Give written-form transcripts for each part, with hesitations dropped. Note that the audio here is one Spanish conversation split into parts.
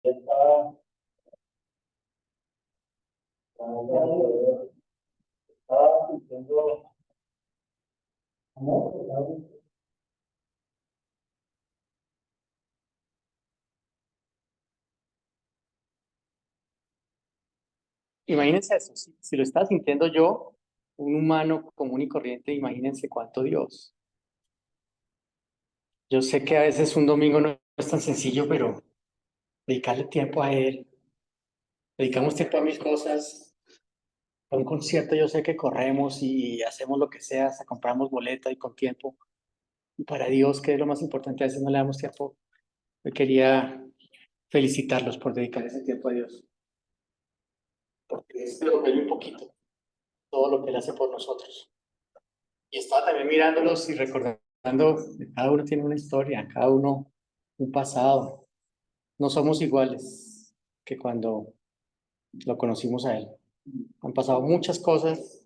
está, está diciendo amor. Imagínense eso, si lo está sintiendo yo, un humano común y corriente, imagínense cuánto Dios. Yo sé que a veces un domingo no es tan sencillo, pero dedicarle tiempo a Él, dedicamos tiempo a mil cosas. A un concierto yo sé que corremos y hacemos lo que sea, hasta compramos boleta y con tiempo. Y para Dios, que es lo más importante, a veces no le damos tiempo. Yo quería felicitarlos por dedicar ese tiempo a Dios, porque es de lo que hay un poquito, todo lo que Él hace por nosotros. Y estaba también mirándolos y recordando que cada uno tiene una historia, cada uno un pasado. No somos iguales que cuando lo conocimos a Él. Han pasado muchas cosas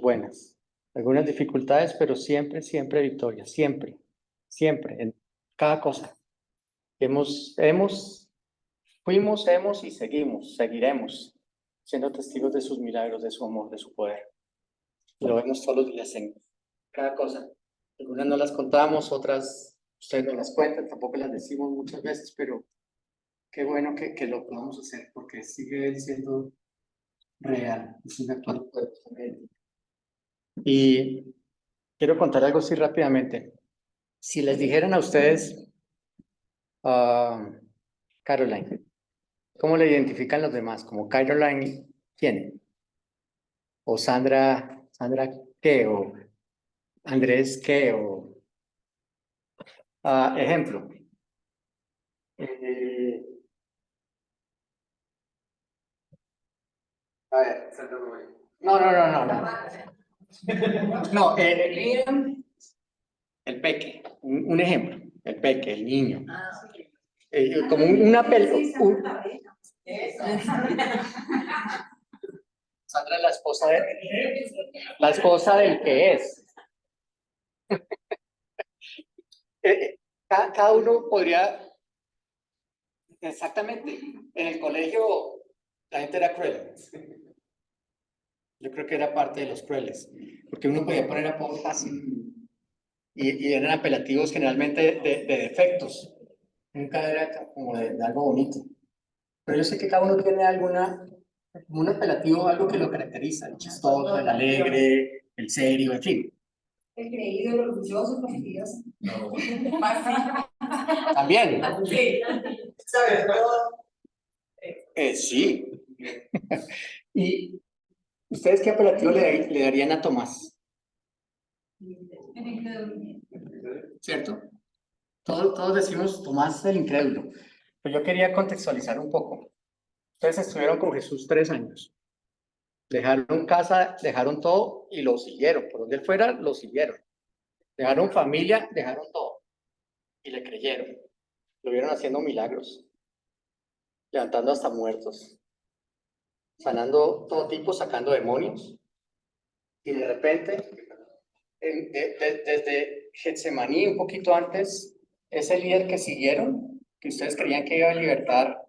buenas, algunas dificultades, pero siempre, siempre victoria, siempre, siempre, en cada cosa. Fuimos, hemos y seguiremos siendo testigos de sus milagros, de su amor, de su poder. Lo vemos todos los días en cada cosa. Algunas no las contamos, otras ustedes no las cuentan, tampoco las decimos muchas veces, pero qué bueno que lo podamos hacer, porque sigue él siendo real, y sigue actuando poderosamente. Y quiero contar algo así rápidamente. Si les dijeran a ustedes, Caroline, ¿cómo le identifican los demás? ¿Como Caroline quién? ¿O Sandra qué? ¿O Andrés qué? ¿O ejemplo? Eh, a ver, no. No, Liam, el peque, un ejemplo, el peque, el niño. Como una película. Sandra es la esposa del que es. Cada uno podría, exactamente, en el colegio la gente era cruel. Yo creo que era parte de los crueles, porque uno podía poner apodo fácil y eran apelativos generalmente de defectos. Nunca era como de algo bonito. Pero yo sé que cada uno tiene como un apelativo, algo que lo caracteriza, el chistoso, el alegre, el serio, en fin. El creído, el orgulloso, fastidioso. No. También. Sí. ¿Sabes todo? Sí. ¿Y ustedes qué apelativo le darían a Tomás? ¿Cierto? Todos decimos Tomás el incrédulo. Pero yo quería contextualizar un poco. Ustedes estuvieron con Jesús 3 años. Dejaron casa, dejaron todo y lo siguieron. Por donde él fuera, lo siguieron. Dejaron familia, dejaron todo y le creyeron. Lo vieron haciendo milagros, levantando hasta muertos, sanando todo tipo, sacando demonios. Y de repente, desde Getsemaní, un poquito antes, ese líder que siguieron, que ustedes creían que iba a libertar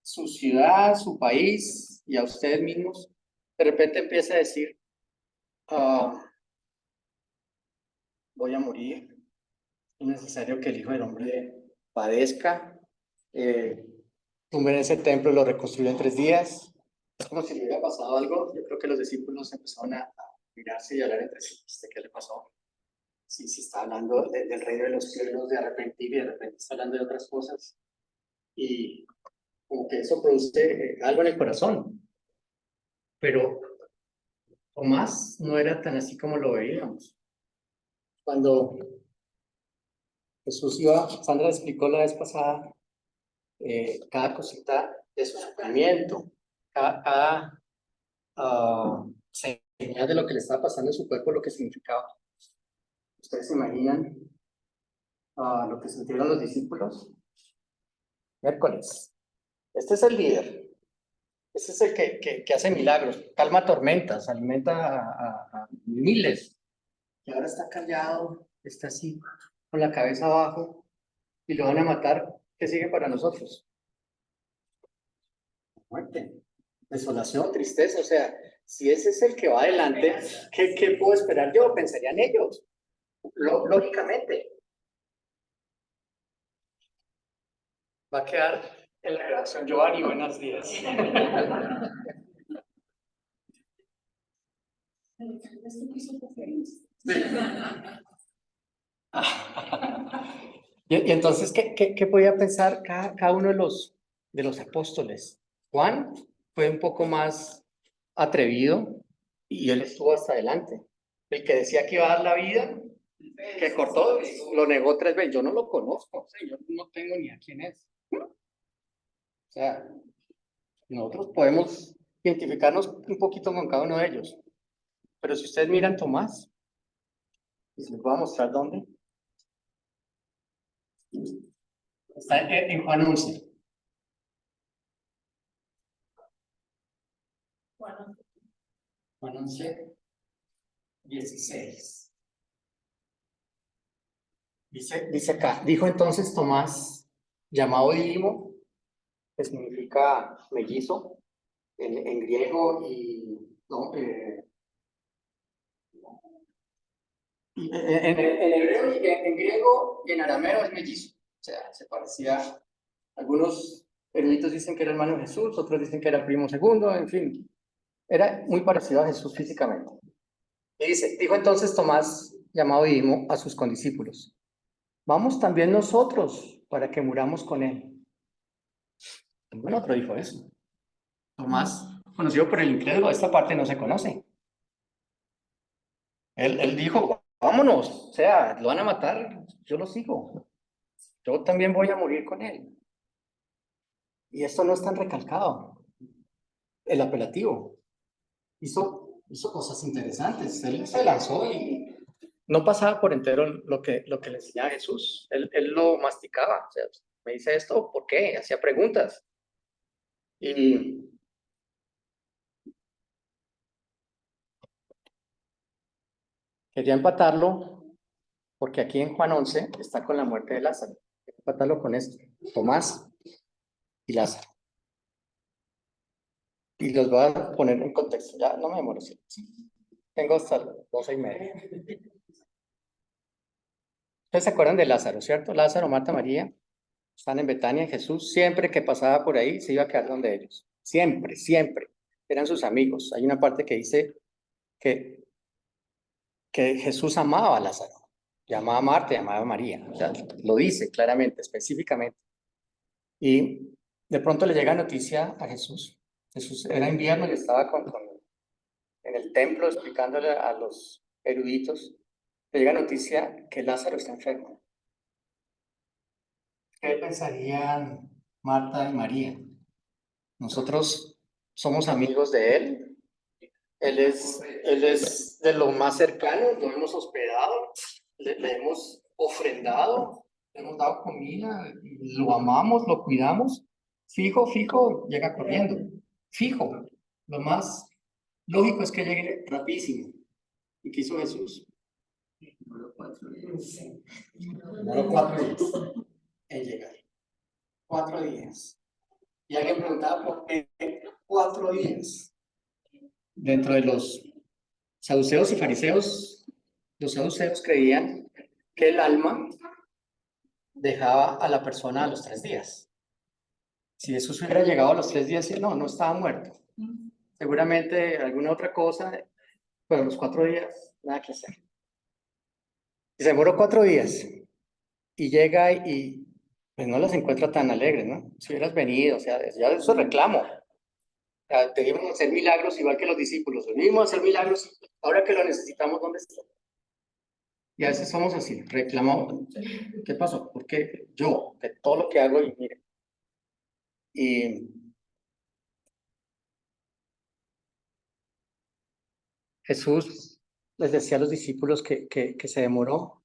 su ciudad, su país y a ustedes mismos, de repente empieza a decir, voy a morir, es necesario que el Hijo del Hombre padezca, tumben ese templo, lo reconstruyen en 3 días. Es como si le hubiera pasado algo. Yo creo que los discípulos empezaron a mirarse y a hablar entre sí. ¿Qué le pasó? Sí, está hablando del reino de los cielos, de arrepentir y de repente está hablando de otras cosas. Y como que eso produce algo en el corazón. Pero Tomás no era tan así como lo veíamos. Cuando Jesús iba, Sandra explicó la vez pasada, cada cosita de su sufrimiento, cada señal de lo que le estaba pasando en su cuerpo, lo que significaba. ¿Ustedes se imaginan lo que sintieron los discípulos? Miércoles. Este es el líder. Este es el que hace milagros, calma tormentas, alimenta a miles. Y ahora está callado, está así, con la cabeza abajo, y lo van a matar. ¿Qué sigue para nosotros? muerte, desolación, tristeza. O sea, si ese es el que va adelante, ¿qué puedo esperar yo? Pensaría en ellos, lógicamente. Va a quedar en la grabación. Giovanni, buenos días. Y entonces, ¿qué podía pensar cada uno de los apóstoles? Juan fue un poco más atrevido y él estuvo hasta adelante. El que decía que iba a dar la vida, que cortó, lo negó 3 veces. Yo no lo conozco, o sea, yo no tengo ni a quién es. O sea, nosotros podemos identificarnos un poquito con cada uno de ellos. Pero si ustedes miran Tomás, y se les voy a mostrar dónde, está en Juan 11. Juan 11, 16. Dice acá, dijo entonces Tomás, llamado Dídimo, que significa mellizo en griego y no, en hebreo, en griego y en arameo es mellizo. O sea, se parecía. Algunos eruditos dicen que era hermano de Jesús, otros dicen que era primo segundo, en fin, era muy parecido a Jesús físicamente. Y dice, dijo entonces Tomás, llamado Dídimo, a sus condiscípulos, vamos también nosotros para que muramos con él. Ningún otro dijo eso. Tomás, conocido por el incrédulo, esta parte no se conoce. Él dijo, vámonos, o sea, lo van a matar, yo lo sigo. Yo también voy a morir con él. Y esto no es tan recalcado. El apelativo hizo cosas interesantes. Él se lanzó y no pasaba por entero lo que le enseñaba Jesús. Él lo masticaba. O sea, me dice esto, ¿por qué? Hacía preguntas. Y quería empatarlo porque aquí en Juan 11 está con la muerte de Lázaro. Quería empatarlo con esto. Tomás y Lázaro. Y los voy a poner en contexto. Ya no me demoro. Sí. Tengo hasta las 12:30. Ustedes se acuerdan de Lázaro, ¿cierto? Lázaro, Marta, María. Están en Betania. Jesús, siempre que pasaba por ahí, se iba a quedar donde ellos. Siempre, siempre. Eran sus amigos. Hay una parte que dice que, que Jesús amaba a Lázaro. Llamaba a Marta, llamaba a María. O sea, lo dice claramente, específicamente. Y de pronto le llega noticia a Jesús. Jesús era invierno y estaba en el templo explicándole a los eruditos. Le llega noticia que Lázaro está enfermo. ¿Qué pensarían Marta y María? Nosotros somos amigos de él. Él es de lo más cercano, lo hemos hospedado, le hemos ofrendado, le hemos dado comida, lo amamos, lo cuidamos. Fijo, fijo, llega corriendo. Fijo. Lo más lógico es que llegue rapidísimo. ¿Y qué hizo Jesús? Demoró 4 días. Demoró 4 días en llegar. 4 días. Y alguien preguntaba por qué 4 días. Dentro de los saduceos y fariseos, los saduceos creían que el alma dejaba a la persona a los 3 días. Si Jesús hubiera llegado a los 3 días, no estaba muerto. Seguramente alguna otra cosa, pero a los 4 días, nada que hacer. Y se demoró 4 días y llega y pues no las encuentra tan alegres, ¿no? Si hubieras venido, o sea, ya eso reclamo. O sea, debimos hacer milagros igual que los discípulos. Debimos hacer milagros, ahora que lo necesitamos, ¿dónde está? Y a veces somos así, reclamamos, ¿qué pasó? Porque yo, de todo lo que hago, y mire, y Jesús les decía a los discípulos que se demoró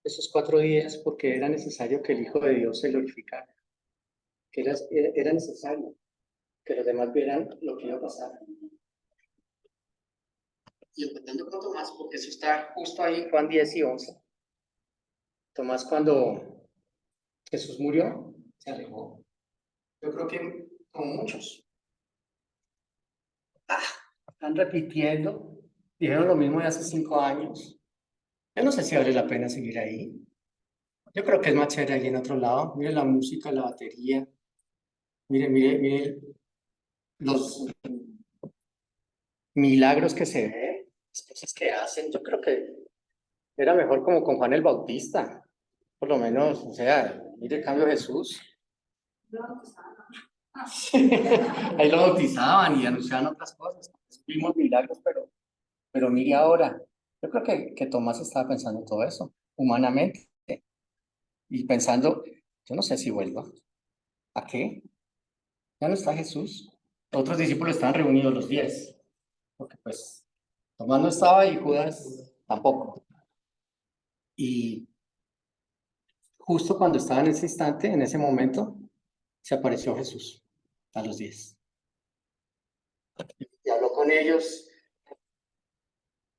esos 4 días porque era necesario que el Hijo de Dios se glorificara, que era necesario que los demás vieran lo que iba a pasar. Y empezando con Tomás, porque eso está justo ahí en Juan 10 y 11. Tomás, cuando Jesús murió, se alejó. Yo creo que como muchos. están repitiendo. Dijeron lo mismo de hace 5 años. Yo no sé si vale la pena seguir ahí. Yo creo que es más chévere ahí en otro lado. Mire la música, la batería. Mire los milagros que se ven, las cosas que hacen. Yo creo que era mejor como con Juan el Bautista. Por lo menos, o sea, mire el cambio de Jesús. Ahí lo bautizaban y anunciaban otras cosas. Vimos milagros, pero mire ahora. Yo creo que Tomás estaba pensando todo eso, humanamente. Y pensando, yo no sé si vuelva. ¿A qué? Ya no está Jesús. Otros discípulos estaban reunidos los 10, porque pues Tomás no estaba y Judas tampoco. Y justo cuando estaba en ese instante, en ese momento, se apareció Jesús a los 10. Y habló con ellos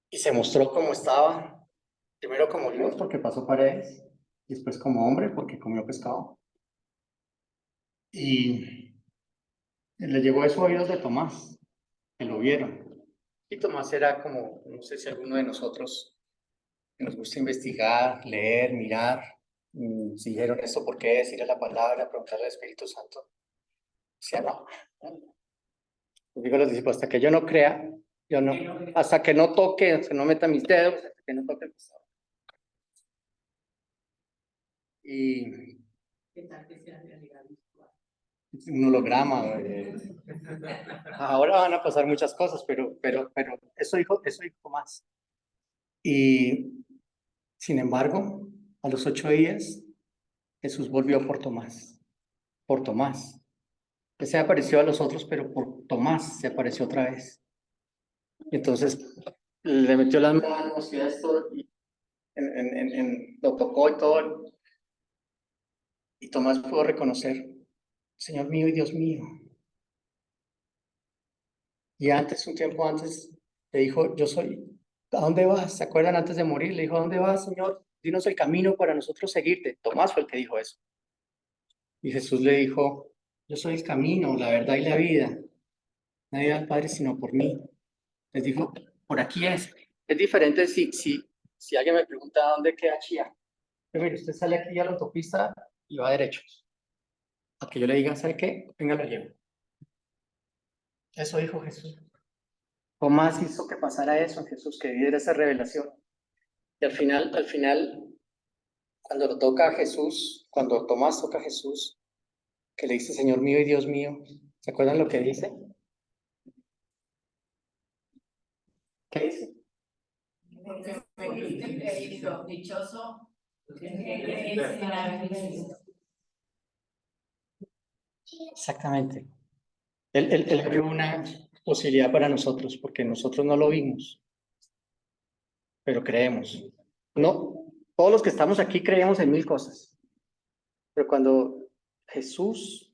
y se mostró cómo estaba. Primero como Dios, porque pasó paredes. Y después como hombre, porque comió pescado. Y le llegó eso a oídos de Tomás, que lo vieron. Y Tomás era como, no sé si alguno de nosotros que nos gusta investigar, leer, mirar, si dijeron esto, ¿por qué? Decirle la palabra, preguntarle al Espíritu Santo. Decía, no. Les digo a los discípulos, hasta que yo no crea, yo no, hasta que no toque, hasta que no meta mis dedos, hasta que no toque el pescado. Y ¿qué tal que sea realidad virtual? Un holograma. Ahora van a pasar muchas cosas, pero eso dijo Tomás. Y sin embargo, a los 8 días, Jesús volvió por Tomás. Por Tomás. Él se apareció a los otros, pero por Tomás se apareció otra vez. Y entonces le metió las manos y esto, y lo tocó y todo. Y Tomás pudo reconocer, Señor mío y Dios mío. Y antes, un tiempo antes, le dijo, yo soy, ¿a dónde vas? ¿Se acuerdan antes de morir? Le dijo, ¿a dónde vas, Señor? Dinos el camino para nosotros seguirte. Tomás fue el que dijo eso. Y Jesús le dijo, yo soy el camino, la verdad y la vida. Nadie va al Padre sino por mí. Les dijo, por aquí es. Es diferente si alguien me pregunta dónde queda Chía. Pero mire, usted sale aquí a la autopista y va derecho. A que yo le diga, ¿sabe qué? Venga, lo llevo. Eso dijo Jesús. Tomás hizo que pasara eso, Jesús, que diera esa revelación. Y al final, cuando lo toca a Jesús, cuando Tomás toca a Jesús, que le dice, Señor mío y Dios mío, ¿se acuerdan lo que dice? ¿Qué dice? Porque fuiste creído, dichoso el que cree sin haber visto. Exactamente. Él abrió una posibilidad para nosotros, porque nosotros no lo vimos, pero creemos. No, todos los que estamos aquí creemos en mil cosas, pero cuando Jesús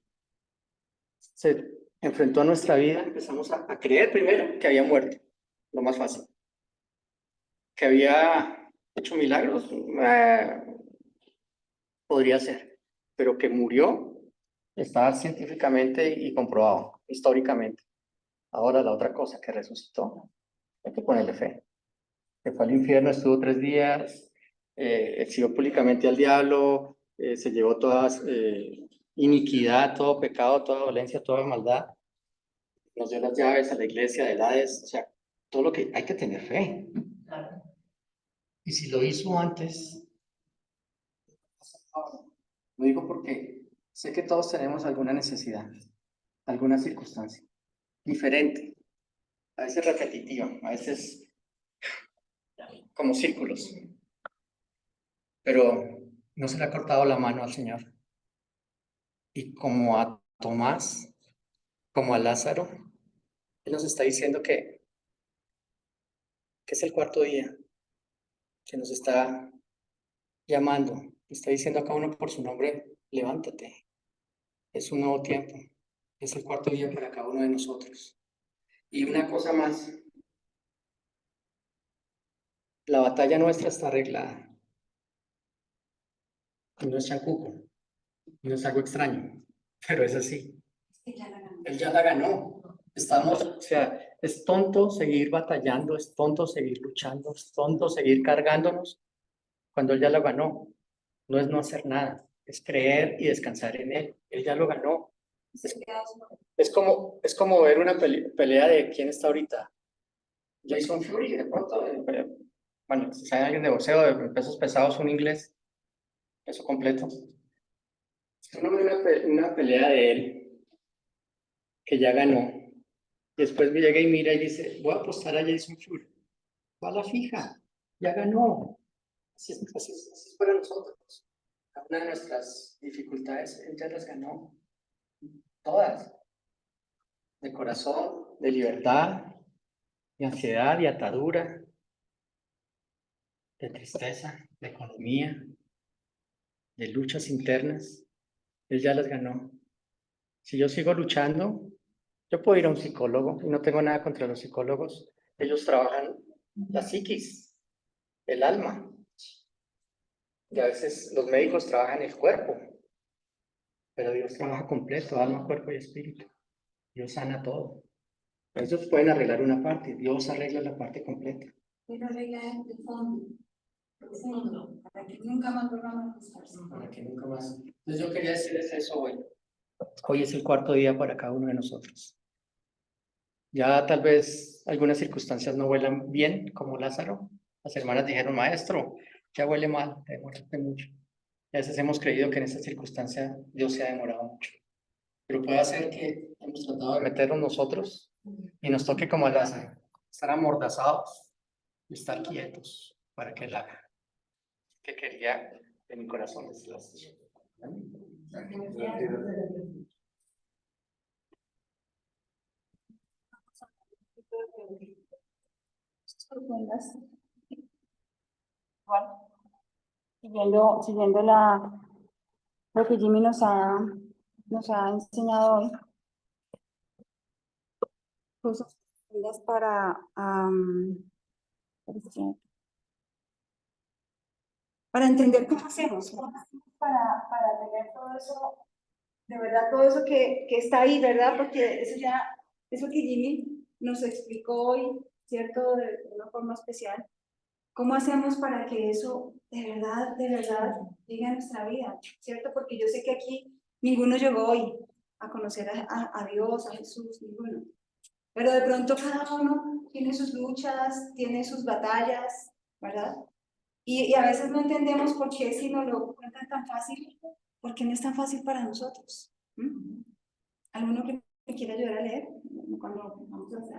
se enfrentó a nuestra vida, empezamos a creer primero que había muerto, lo más fácil, que había hecho milagros, podría ser, pero que murió está científicamente y comprobado, históricamente. Ahora la otra cosa, que resucitó, hay que ponerle fe. Se fue al infierno, estuvo 3 días, exhibió públicamente al diablo, se llevó toda iniquidad, todo pecado, toda dolencia, toda maldad, nos dio las llaves a la iglesia del Hades, o sea, todo lo que hay que tener fe. Y si lo hizo antes, lo digo porque sé que todos tenemos alguna necesidad, alguna circunstancia, diferente, a veces repetitiva, a veces como círculos, pero no se le ha cortado la mano al Señor. Y como a Tomás, como a Lázaro, Él nos está diciendo que es el cuarto día, que nos está llamando, está diciendo a cada uno por su nombre, levántate, es un nuevo tiempo, es el cuarto día para cada uno de nosotros. Y una cosa más, la batalla nuestra está arreglada, y no es chancuco, no es algo extraño, pero es así. Él ya la ganó. Estamos, o sea, es tonto seguir batallando, es tonto seguir luchando, es tonto seguir cargándonos cuando Él ya lo ganó. No es no hacer nada, es creer y descansar en Él. Él ya lo ganó. Es como ver una pelea de quién está ahorita. Jason Fury, de pronto. Bueno, si sabe alguien de boxeo, de pesos pesados, un inglés, peso completo. Uno ve una pelea de él que ya ganó. Y después me llega y mira y dice, voy a apostar a Jason Fury. Va a la fija, ya ganó. Así es para nosotros. Cada una de nuestras dificultades, él ya las ganó. Todas. De corazón, de libertad, de ansiedad, de atadura, de tristeza, de economía, de luchas internas. Él ya las ganó. Si yo sigo luchando, yo puedo ir a un psicólogo y no tengo nada contra los psicólogos. Ellos trabajan la psiquis, el alma. Y a veces los médicos trabajan el cuerpo, pero Dios trabaja completo, alma, cuerpo y espíritu. Dios sana todo. Ellos pueden arreglar una parte, Dios arregla la parte completa. Pero arregla de fondo, profundo, para que nunca más volvamos a acostarse. Para que nunca más. Entonces yo quería decirles eso hoy. Hoy es el cuarto día para cada uno de nosotros. Ya tal vez algunas circunstancias no huelan bien, como Lázaro. Las hermanas dijeron, maestro, ya huele mal, te demoraste mucho. Y a veces hemos creído que en esta circunstancia Dios se ha demorado mucho. Pero puede ser que hemos tratado de meternos nosotros y nos toque como a Lázaro, estar amordazados y estar quietos para que Él haga. Que quería de mi corazón decirles. Siguiendo lo que Jimmy nos ha enseñado hoy, cosas profundas para entender cómo hacemos, para tener todo eso, de verdad, todo eso que está ahí, ¿verdad? Porque eso que Jimmy nos explicó hoy, ¿cierto? De una forma especial. ¿Cómo hacemos para que eso de verdad, llegue a nuestra vida? ¿Cierto? Porque yo sé que aquí ninguno llegó hoy a conocer a Dios, a Jesús, ninguno. Pero de pronto cada uno tiene sus luchas, tiene sus batallas, ¿verdad? Y a veces no entendemos por qué si nos lo cuentan tan fácil, por qué no es tan fácil para nosotros. ¿Alguno que me quiera ayudar a leer? Cuando vamos a hacer.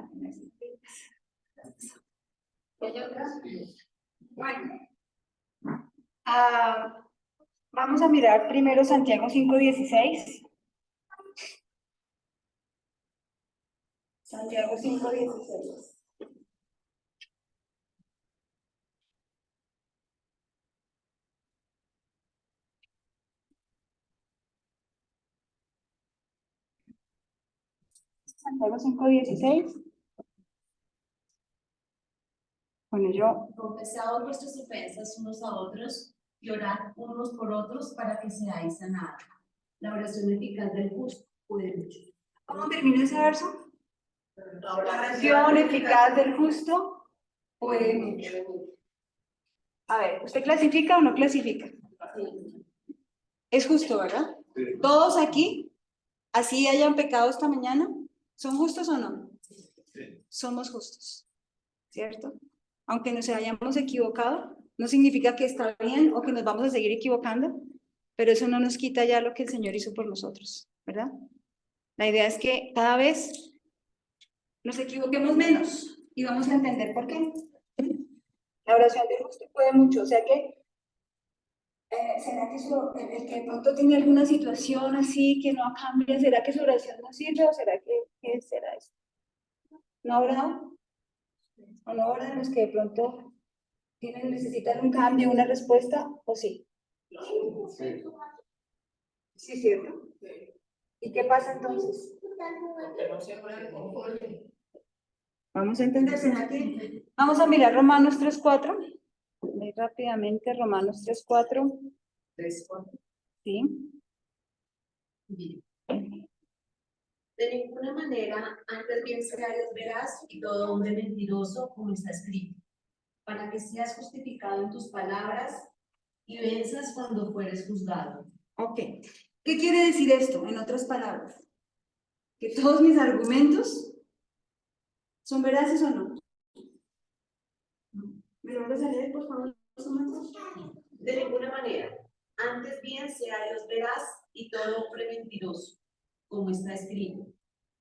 Bueno, vamos a mirar primero Santiago 5:16. Santiago 5:16. Santiago 5:16. Bueno, yo. Confesaos vuestras ofensas unos a otros y orad unos por otros para que seáis sanados. La oración eficaz del justo puede mucho. ¿Cómo termina ese verso? La oración eficaz del justo puede mucho. A ver, ¿usted clasifica o no clasifica? Sí. Es justo, ¿verdad? Sí. Todos aquí, así hayan pecado esta mañana, ¿son justos o no? Sí. Somos justos, ¿cierto? Aunque nos hayamos equivocado, no significa que está bien o que nos vamos a seguir equivocando, pero eso no nos quita ya lo que el Señor hizo por nosotros, ¿verdad? La idea es que cada vez nos equivoquemos menos y vamos a entender por qué. La oración de justo puede mucho, o sea que ¿será que el que de pronto tiene alguna situación así que no cambia, será que su oración no sirve o será que qué será eso? ¿No habrá? ¿O no habrá los que de pronto necesitan un cambio, una respuesta? ¿O sí? Sí. Sí, cierto. ¿Y qué pasa entonces? Vamos a entender, ¿será que? Vamos a mirar Romanos 3:4. Muy rápidamente, Romanos 3:4. 3:4. Sí. De ninguna manera, antes bien sea Dios veraz y todo hombre mentiroso, como está escrito, para que seas justificado en tus palabras y venzas cuando fueres juzgado. Ok. ¿Qué quiere decir esto, en otras palabras? ¿Que todos mis argumentos son veraces o no? ¿Me lo vuelves a leer, por favor? De ninguna manera, antes bien sea Dios veraz y todo hombre mentiroso, como está escrito,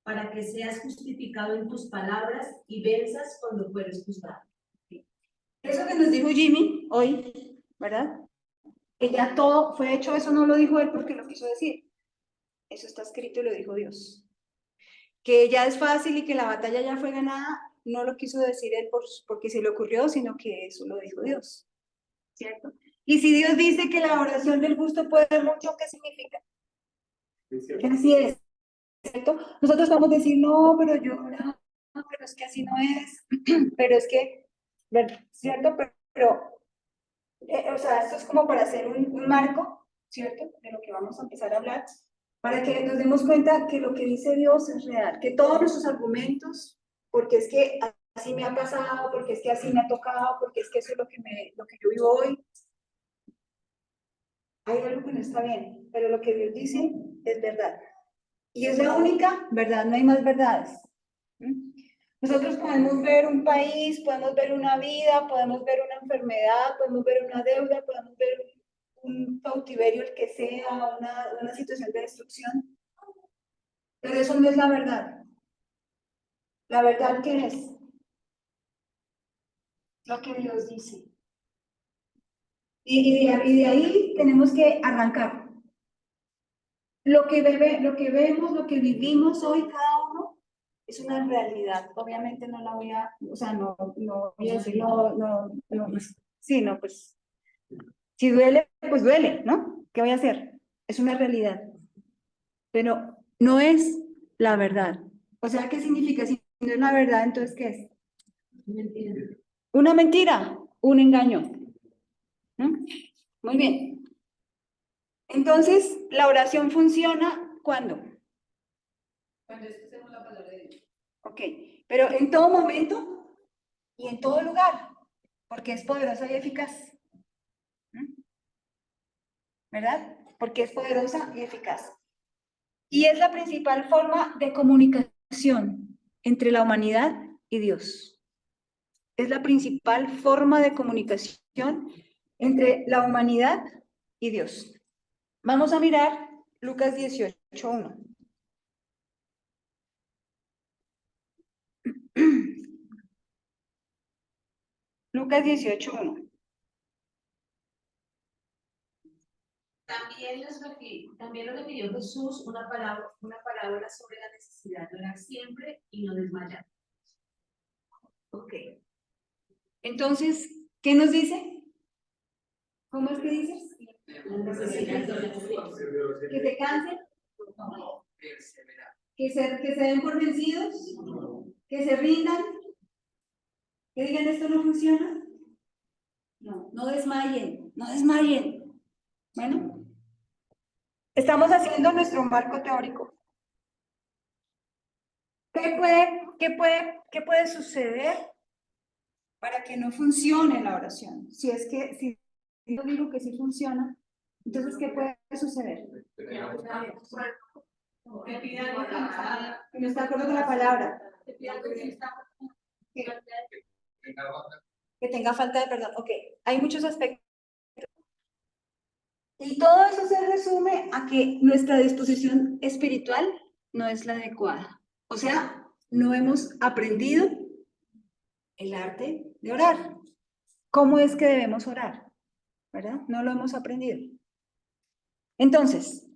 para que seas justificado en tus palabras y venzas cuando fueres juzgado. Eso que nos dijo Jimmy hoy, ¿verdad? Que ya todo fue hecho, eso no lo dijo él porque lo quiso decir. Eso está escrito y lo dijo Dios. Que ya es fácil y que la batalla ya fue ganada, no lo quiso decir él porque se le ocurrió, sino que eso lo dijo Dios. ¿Cierto? Y si Dios dice que la oración del justo puede ser mucho, ¿qué significa? Que así es, ¿cierto? Nosotros vamos a decir, no, pero yo no, pero es que así no es, pero es que, ¿cierto? O sea, esto es como para hacer un marco, ¿cierto? De lo que vamos a empezar a hablar, para que nos demos cuenta que lo que dice Dios es real, que todos nuestros argumentos, porque es que así me ha pasado, porque es que así me ha tocado, porque es que eso es lo que yo vivo hoy, hay algo que no está bien, pero lo que Dios dice es verdad. Y es la única verdad, no hay más verdades. ¿Mm? Nosotros podemos ver un país, podemos ver una vida, podemos ver una enfermedad, podemos ver una deuda, podemos ver un cautiverio, el que sea, una situación de destrucción. Pero eso no es la verdad. La verdad, ¿qué es? Lo que Dios dice. Y de ahí tenemos que arrancar. Lo que vemos, lo que vivimos hoy cada uno es una realidad. Obviamente no la voy a, o sea, no voy a decir, sí, no, pues, si duele, pues duele, ¿no? ¿Qué voy a hacer? Es una realidad. Pero no es la verdad. O sea, ¿qué significa? Si no es la verdad, entonces, ¿qué es? Mentira. Una mentira, un engaño. ¿Mm? Muy bien. Entonces, la oración funciona ¿cuándo? Cuando escuchemos la palabra de Dios. Ok, pero en todo momento y en todo lugar, porque es poderosa y eficaz. ¿Mm? ¿Verdad? Porque es poderosa y eficaz. Y es la principal forma de comunicación entre la humanidad y Dios. Es la principal forma de comunicación entre la humanidad y Dios. Vamos a mirar Lucas 18:1. Lucas 18:1. También lo refirió Jesús una parábola sobre la necesidad de orar siempre y no desmayar. Ok. Entonces, ¿qué nos dice? ¿Cómo es que dices? La necesidad de oración. ¿Que se cansen? ¿Que se den por vencidos? ¿Que se rindan? ¿Que digan esto no funciona? No, no desmayen, no desmayen. Bueno, estamos haciendo nuestro marco teórico. ¿Qué puede suceder para que no funcione la oración? Si yo digo que sí funciona, entonces, ¿qué puede suceder? Que no está de acuerdo con la palabra. Que tenga falta de perdón. Ok, hay muchos aspectos. Y todo eso se resume a que nuestra disposición espiritual no es la adecuada. O sea, no hemos aprendido el arte de orar. ¿Cómo es que debemos orar? ¿Verdad? No lo hemos aprendido. Entonces,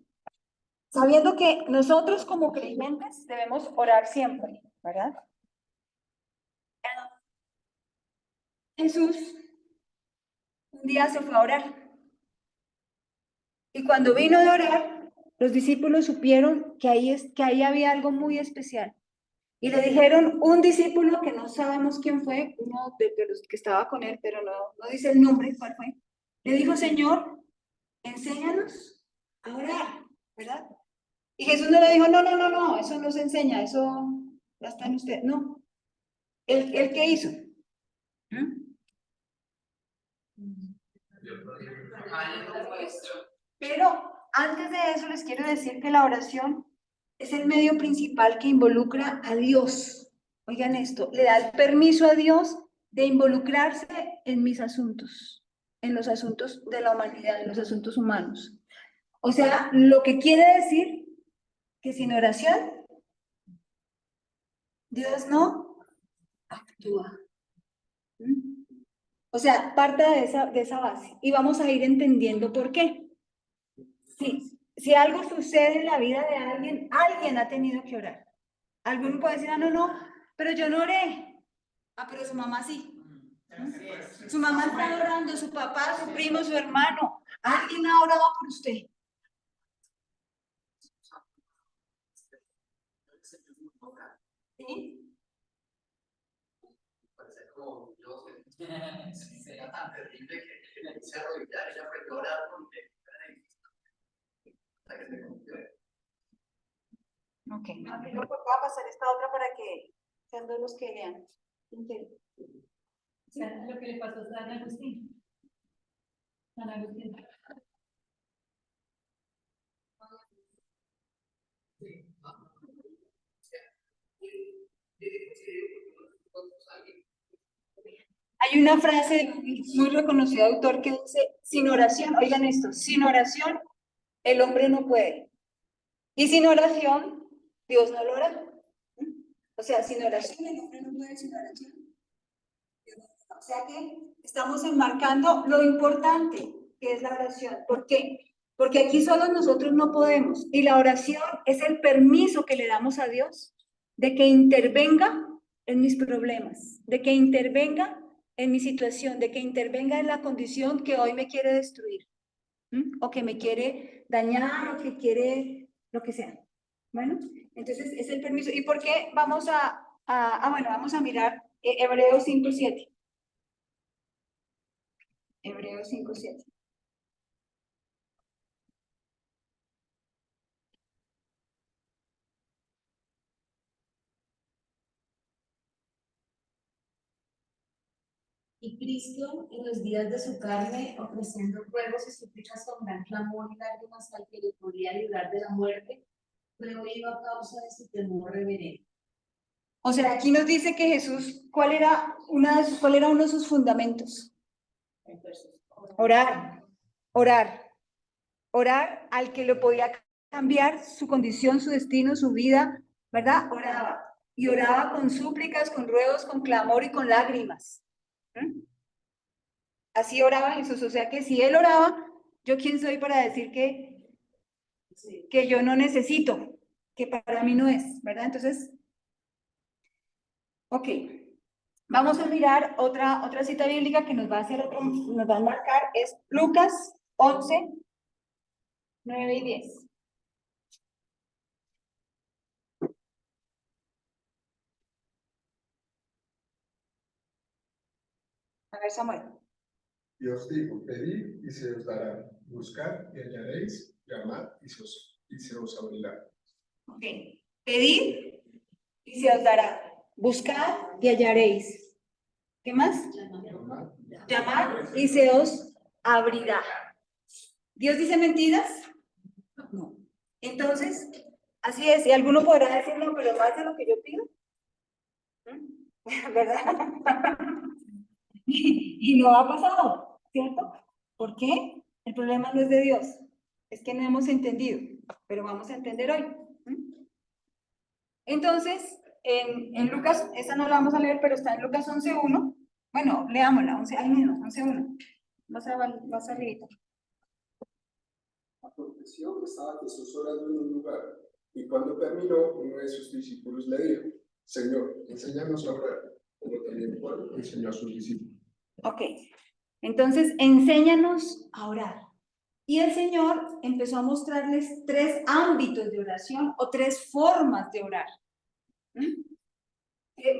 sabiendo que nosotros como creyentes debemos orar siempre, ¿verdad? Jesús un día se fue a orar. Y cuando vino de orar, los discípulos supieron que ahí había algo muy especial. Y le dijeron un discípulo que no sabemos quién fue, uno de los que estaba con él, pero no dice el nombre, cuál fue. Le dijo, Señor, enséñanos a orar, ¿verdad? Y Jesús no le dijo, no, no, no, no, eso no se enseña, eso ya está en usted. No. ¿El qué hizo? ¿Mm? Pero antes de eso les quiero decir que la oración es el medio principal que involucra a Dios. Oigan esto, le da el permiso a Dios de involucrarse en mis asuntos, en los asuntos de la humanidad, en los asuntos humanos. O sea, lo que quiere decir que sin oración, Dios no actúa. ¿Mm? O sea, parte de esa base. Y vamos a ir entendiendo por qué. Sí, si algo sucede en la vida de alguien, alguien ha tenido que orar. Alguno puede decir, ah, no, no, pero yo no oré. Ah, pero su mamá sí. ¿Mm? Su mamá está orando, su papá, su primo, su hermano. Alguien ha orado por usted. ¿Sí? Parece como yo sería tan terrible que le hice arrodillar, ella aprendió a orar porque hasta que se confió. Ok. Voy a pasar esta otra para que sean dos los que lean. O sea, lo que le pasó a San Agustín. San Agustín. Hay una frase de un muy reconocido autor que dice, sin oración, oigan esto, sin oración el hombre no puede. Y sin oración, Dios no lo hará. O sea, sin oración el hombre no puede, sin oración. O sea que estamos enmarcando lo importante que es la oración. ¿Por qué? Porque aquí solo nosotros no podemos. Y la oración es el permiso que le damos a Dios de que intervenga en mis problemas, de que intervenga en mi situación, de que intervenga en la condición que hoy me quiere destruir, o que me quiere dañar, o que quiere lo que sea. Bueno, entonces es el permiso. ¿Y por qué vamos bueno, vamos a mirar Hebreos 5:7? Hebreos 5:7. Y Cristo, en los días de su carne, ofreciendo ruegos y súplicas con gran clamor y lágrimas al que le podía librar de la muerte, fue oído a causa de su temor reverente. O sea, aquí nos dice que Jesús, ¿cuál era uno de sus fundamentos? Orar, orar, orar al que le podía cambiar su condición, su destino, su vida, ¿verdad? Oraba. Y oraba con súplicas, con ruegos, con clamor y con lágrimas. ¿Mm? Así oraba Jesús. O sea que si él oraba, ¿yo quién soy para decir que yo no necesito, que para mí no es, ¿verdad? Entonces, ok, vamos a mirar otra cita bíblica que nos va a hacer nos va a marcar, es Lucas 11, 9 y 10. A ver, Samuel. Dios dijo, pedid y se os dará, buscad y hallaréis, llamad y se os abrirá. Ok, pedid y se os dará, buscad y hallaréis. ¿Qué más? Llamad. Llamad y se os abrirá. ¿Dios dice mentiras? No. Entonces, así es, y alguno podrá decir, no, pero más de lo que yo pido. ¿Verdad? Y no ha pasado, ¿cierto? ¿Por qué? El problema no es de Dios, es que no hemos entendido, pero vamos a entender hoy. Entonces, en Lucas, esa no la vamos a leer, pero está en Lucas 11:1. Bueno, leámosla, 11, ahí mismo, 11:1. Vas a leer. Aconteció que estaba Jesús orando en un lugar, y cuando terminó, uno de sus discípulos le dijo, Señor, enséñanos a orar, como también Juan enseñó a sus discípulos. Ok, entonces enséñanos a orar. Y el Señor empezó a mostrarles 3 ámbitos de oración o 3 formas de orar.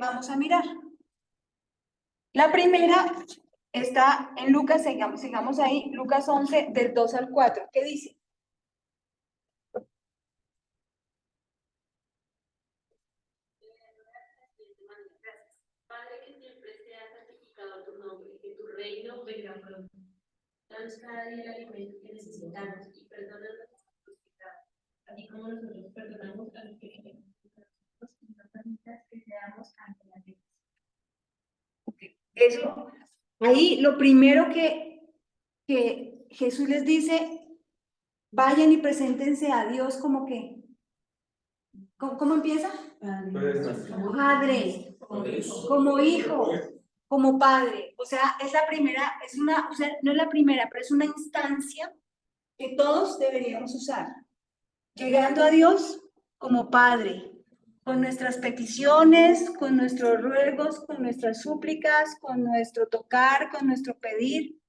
Vamos a mirar. La primera está en Lucas, sigamos ahí, Lucas 11, del 2 al 4. ¿Qué dice? Padre, que siempre sea santificado tu nombre, que tu reino venga pronto. Danos cada día el alimento que necesitamos y perdónanos nuestros pecados, así como nosotros perdonamos a los que queremos. Y no permitas que seamos ante la gente. Eso, ahí lo primero que Jesús les dice, vayan y preséntense a Dios como que, ¿cómo empieza? Padre, como hijo, como padre. O sea, es la primera, es una, o sea, no es la primera, pero es una instancia que todos deberíamos usar. Llegando a Dios como padre, con nuestras peticiones, con nuestros ruegos, con nuestras súplicas, con nuestro tocar, con nuestro pedir,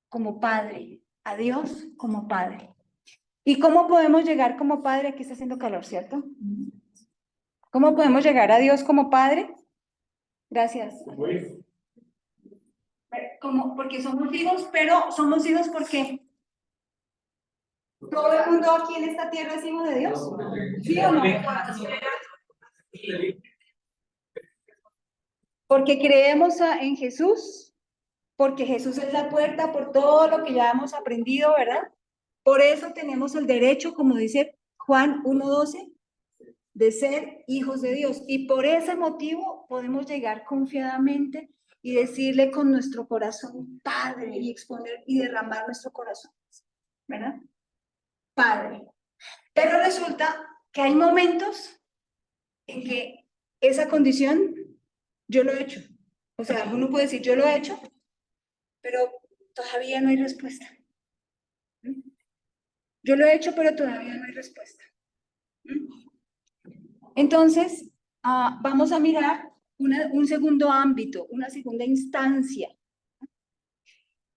como padre, a Dios como padre. ¿Y cómo podemos llegar como padre? Aquí está haciendo calor, ¿cierto? ¿Cómo podemos llegar a Dios como padre? Gracias. Como, porque somos hijos, pero somos hijos porque todo el mundo aquí en esta tierra es hijo de Dios. ¿Sí o no? Porque creemos en Jesús, porque Jesús es la puerta por todo lo que ya hemos aprendido, ¿verdad? Por eso tenemos el derecho, como dice Juan 1:12, de ser hijos de Dios. Y por ese motivo podemos llegar confiadamente y decirle con nuestro corazón, Padre, y exponer y derramar nuestro corazón, ¿verdad? Padre. Pero resulta que hay momentos en que esa condición yo lo he hecho. O sea, uno puede decir, yo lo he hecho, pero todavía no hay respuesta. Yo lo he hecho, pero todavía no hay respuesta. Entonces, vamos a mirar un segundo ámbito, una segunda instancia.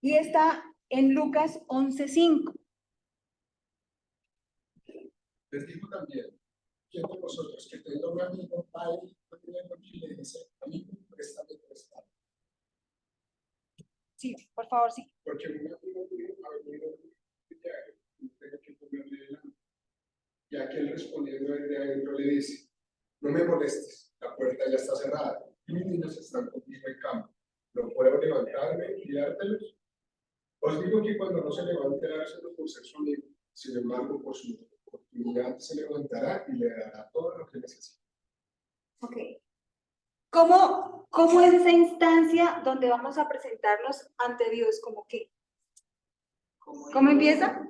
Y está en Lucas 11:5. Les digo también, ¿quién de vosotros que tenga un amigo va a ir y le dice, amigo, préstame prestado? Sí, por favor, sí. Porque un amigo mío ha venido de viaje y tengo que comerle el hambre. Y aquel respondiendo desde adentro le dice, no me molestes, la puerta ya está cerrada y mis niños están conmigo en cama. ¿No puedo levantarme y dártelos? Os digo que cuando no se levante a dárselo por ser su amigo, sin embargo, por su oportunidad se levantará y le dará todo lo que necesita. Ok. ¿Cómo es esa instancia donde vamos a presentarnos ante Dios? ¿Cómo qué? ¿Cómo empieza?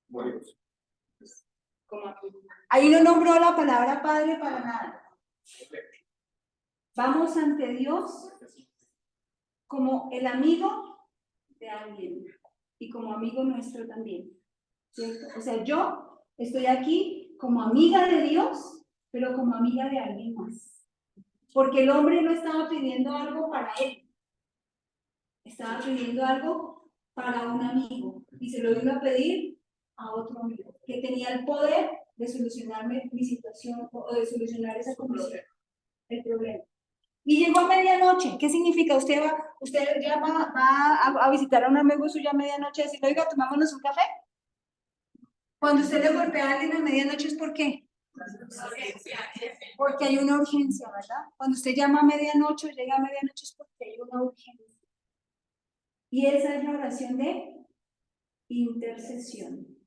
Bueno, Ahí no nombró la palabra Padre para nada. Vamos ante Dios como el amigo de alguien y como amigo nuestro también, ¿cierto? O sea, yo estoy aquí como amiga de Dios, pero como amiga de alguien más. Porque el hombre no estaba pidiendo algo para él, estaba pidiendo algo para un amigo y se lo iba a pedir a otro amigo que tenía el poder de solucionarme mi situación o de solucionar esa condición, el problema. Y llegó a medianoche. ¿Qué significa? Usted va a visitar a un amigo suyo a medianoche y decirle, oiga, tomámonos un café. Cuando usted le golpea a alguien a medianoche, ¿es por qué? Porque hay una urgencia, ¿verdad? Cuando usted llama a medianoche o llega a medianoche es porque hay una urgencia. Y esa es la oración de intercesión.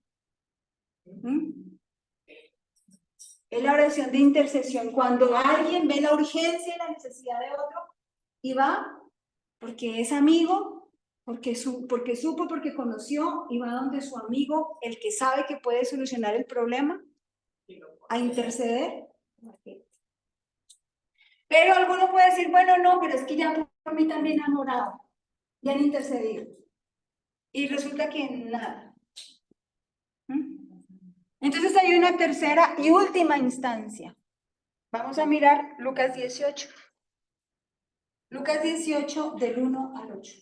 Es la oración de intercesión. Cuando alguien ve la urgencia y la necesidad de otro y va porque es amigo, porque supo, porque conoció y va donde su amigo, el que sabe que puede solucionar el problema, a interceder. Pero alguno puede decir, bueno, no, pero es que ya por mí también han orado, ya han intercedido. Y resulta que nada. Entonces hay una tercera y última instancia. Vamos a mirar Lucas 18. Lucas 18 del 1 al 8.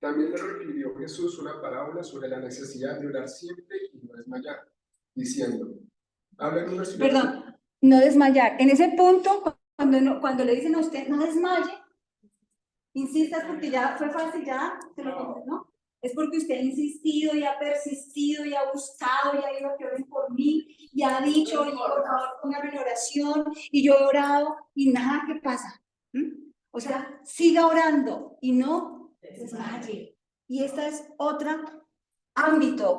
también le refirió Jesús una parábola sobre la necesidad de orar siempre y no desmayar, diciendo, habla en una ciudad. Perdón, no desmayar. En ese punto, cuando le dicen a usted, no desmaye, Insistas porque ya fue fácil, ya se lo conté, ¿no? Es porque usted ha insistido y ha persistido y ha buscado y ha ido a que oren por mí y ha dicho, y por favor póngame en oración, y yo he orado y nada que pasa. O sea, siga orando y no desmaye. Y esta es otro ámbito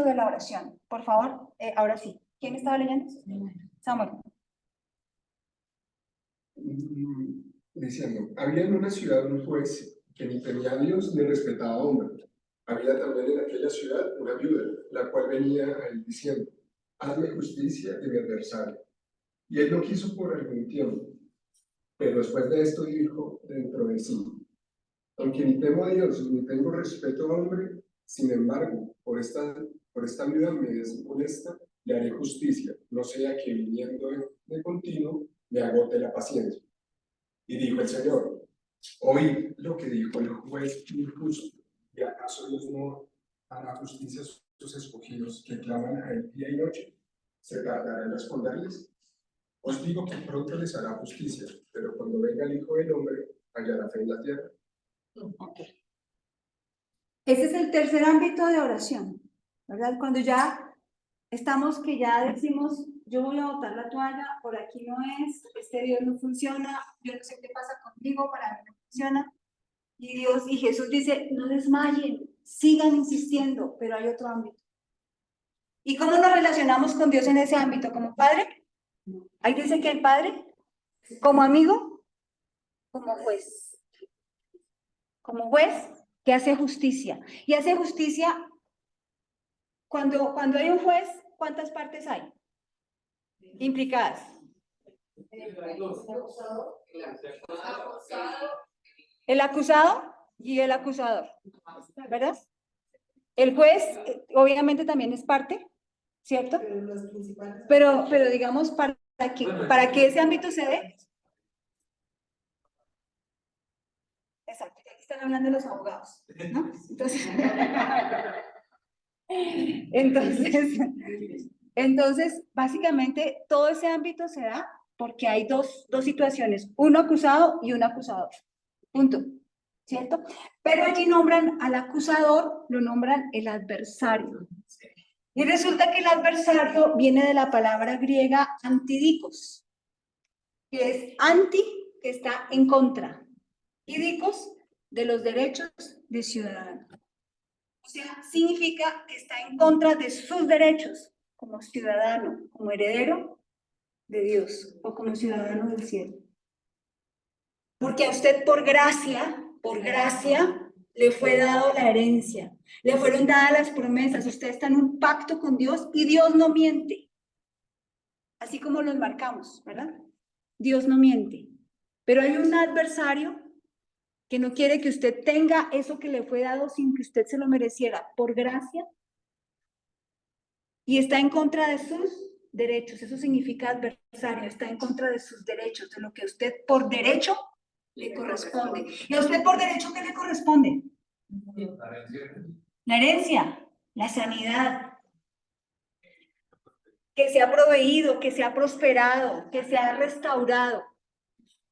de la oración. Por favor, ahora sí. ¿Quién estaba leyendo? Samuel. Diciendo, había en una ciudad un juez que ni temía a Dios ni respetaba a hombre. Había también en aquella ciudad una viuda, la cual venía a él diciendo, hazme justicia de mi adversario. Y él no quiso por algún tiempo, pero después de esto dijo dentro de sí, aunque ni temo a Dios ni tengo respeto a hombre, sin embargo, por esta viuda me es molesta, le haré justicia, no sea que viniendo de continuo me agote la paciencia. Y dijo el Señor, oí lo que dijo el juez injusto, ¿y acaso Dios no hará justicia a sus escogidos que claman a él día y noche? ¿Se tardará en responderles? Os digo que pronto les hará justicia, pero cuando venga el Hijo del Hombre, hallará fe en la tierra. Okay. Ese es el tercer ámbito de oración, ¿verdad? Cuando ya estamos, que ya decimos, yo voy a botar la toalla, por aquí no es, este Dios no funciona, yo no sé qué pasa conmigo, para mí no funciona. Y Dios y Jesús dice, no desmayen, sigan insistiendo, pero hay otro ámbito. ¿Y cómo nos relacionamos con Dios en ese ámbito? ¿Como padre? Ahí dice que el padre, como amigo, como juez. Como juez que hace justicia. Y hace justicia cuando hay un juez, ¿cuántas partes hay implicadas? El acusado y el acusador, ¿verdad? El juez, obviamente, también es parte, ¿cierto? Pero digamos, para que ese ámbito se dé. Exacto, aquí están hablando de los abogados, ¿no? Entonces, básicamente, todo ese ámbito se da porque hay dos situaciones, uno acusado y un acusador. Punto. ¿Cierto? Pero allí nombran al acusador, lo nombran el adversario. Y resulta que el adversario viene de la palabra griega antidikos, que es anti, que está en contra, y dikos, de los derechos de ciudadano. O sea, significa que está en contra de sus derechos como ciudadano, como heredero de Dios o como ciudadano del cielo. Porque a usted por gracia, le fue dado la herencia, le fueron dadas las promesas, usted está en un pacto con Dios y Dios no miente. Así como los marcamos, ¿verdad? Dios no miente. Pero hay un adversario que no quiere que usted tenga eso que le fue dado sin que usted se lo mereciera, por gracia, y está en contra de sus derechos. Eso significa adversario, está en contra de sus derechos, de lo que usted por derecho le corresponde. ¿Y a usted por derecho qué le corresponde? La herencia, la sanidad, que se ha proveído, que se ha prosperado, que se ha restaurado,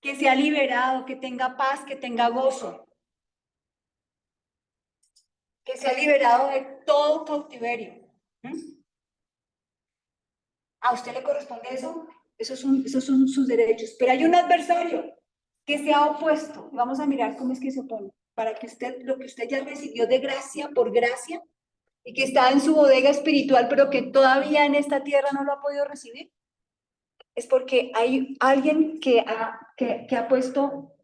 que se ha liberado, que tenga paz, que tenga gozo, que se ha liberado de todo cautiverio. ¿A usted le corresponde eso? Esos son sus derechos. Pero hay un adversario que se ha opuesto. Vamos a mirar cómo es que se opone. Para que usted, lo que usted ya recibió de gracia por gracia, y que está en su bodega espiritual, pero que todavía en esta tierra no lo ha podido recibir, es porque hay alguien que ha puesto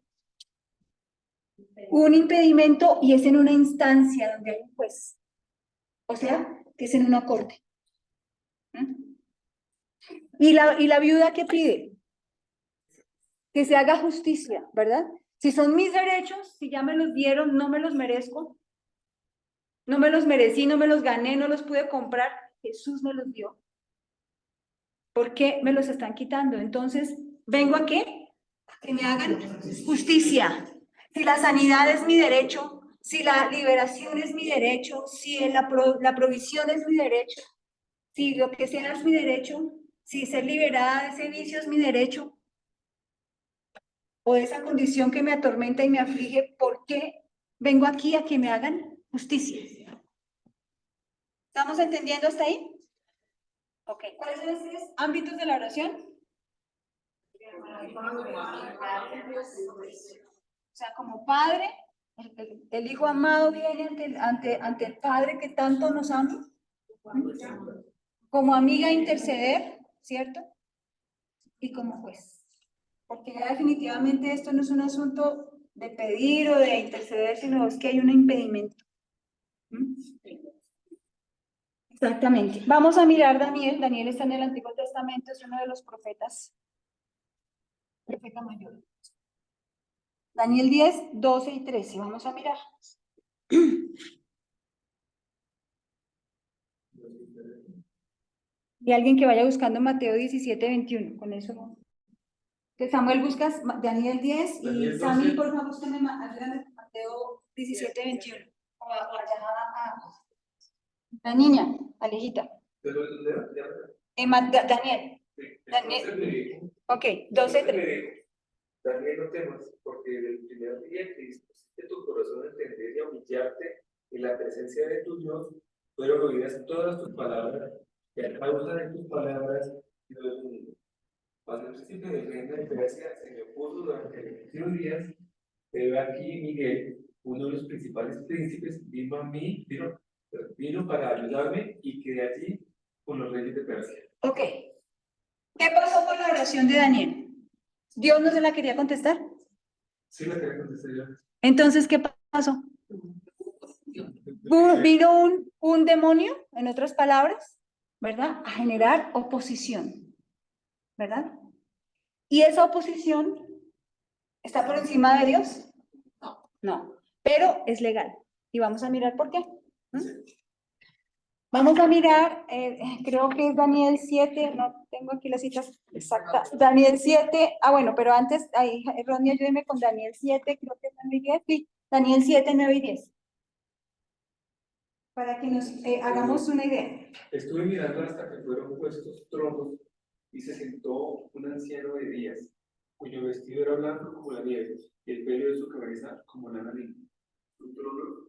un impedimento y es en una instancia donde hay un juez. O sea, que es en una corte. ¿Y la viuda qué pide? Que se haga justicia, ¿verdad? Si son mis derechos, si ya me los dieron, no me los merezco, no me los merecí, no me los gané, no los pude comprar, Jesús me los dio. ¿Por qué me los están quitando? Entonces, ¿vengo a qué? Que me hagan justicia. Si la sanidad es mi derecho, si la liberación es mi derecho, si la provisión es mi derecho, si lo que sea es mi derecho, si ser liberada de ese vicio es mi derecho, o de esa condición que me atormenta y me aflige, ¿por qué vengo aquí a que me hagan justicia? ¿Estamos entendiendo hasta ahí? Ok, ¿cuáles son esos ámbitos de la oración? O sea, como padre, el hijo amado viene ante el padre que tanto nos ama. Como amiga interceder, ¿cierto? Y como juez. Porque ya definitivamente esto no es un asunto de pedir o de interceder, sino es que hay un impedimento. ¿Mm? Exactamente. Vamos a mirar Daniel. Daniel está en el Antiguo Testamento, es uno de los profetas. Profeta mayor. Daniel 10, 12 y 13. Vamos a mirar. Y alguien que vaya buscando Mateo 17, 21. Con eso. Que Samuel buscas Daniel 10 y Sammy, por favor, búscame ayúdame con Mateo 17, 21. O allá la niña, Alejita. Daniel. Daniel. Ok, 12, 3. Daniel, no temas, porque del primer día que dispusiste tu corazón a entender y a humillarte en la presencia de tu Dios, fueron oídas todas tus palabras, y a causa de tus palabras, Dios mío. Cuando el príncipe del reino de Persia se me opuso durante 21 días, pero aquí Miguel, uno de los principales príncipes, vino para ayudarme y quedé allí con los reyes de Persia. Ok. ¿Qué pasó con la oración de Daniel? ¿Dios no se la quería contestar? Sí, la quería contestar yo. Entonces, ¿qué pasó? Vino un demonio, en otras palabras, ¿verdad? A generar oposición, ¿verdad? ¿Y esa oposición está por encima de Dios? No, pero es legal. Y vamos a mirar por qué. Vamos a mirar, creo que es Daniel 7, no tengo aquí las citas exactas. Daniel 7, bueno, pero antes, ahí, Ronnie, ayúdeme con Daniel 7, creo que es 9 y 10, sí, Daniel 7, 9 y 10. Para que nos hagamos una idea. Estuve mirando hasta que fueron puestos tronos y se sentó un anciano de días, cuyo vestido era blanco como la nieve y el pelo de su cabeza como la nariz. Su trono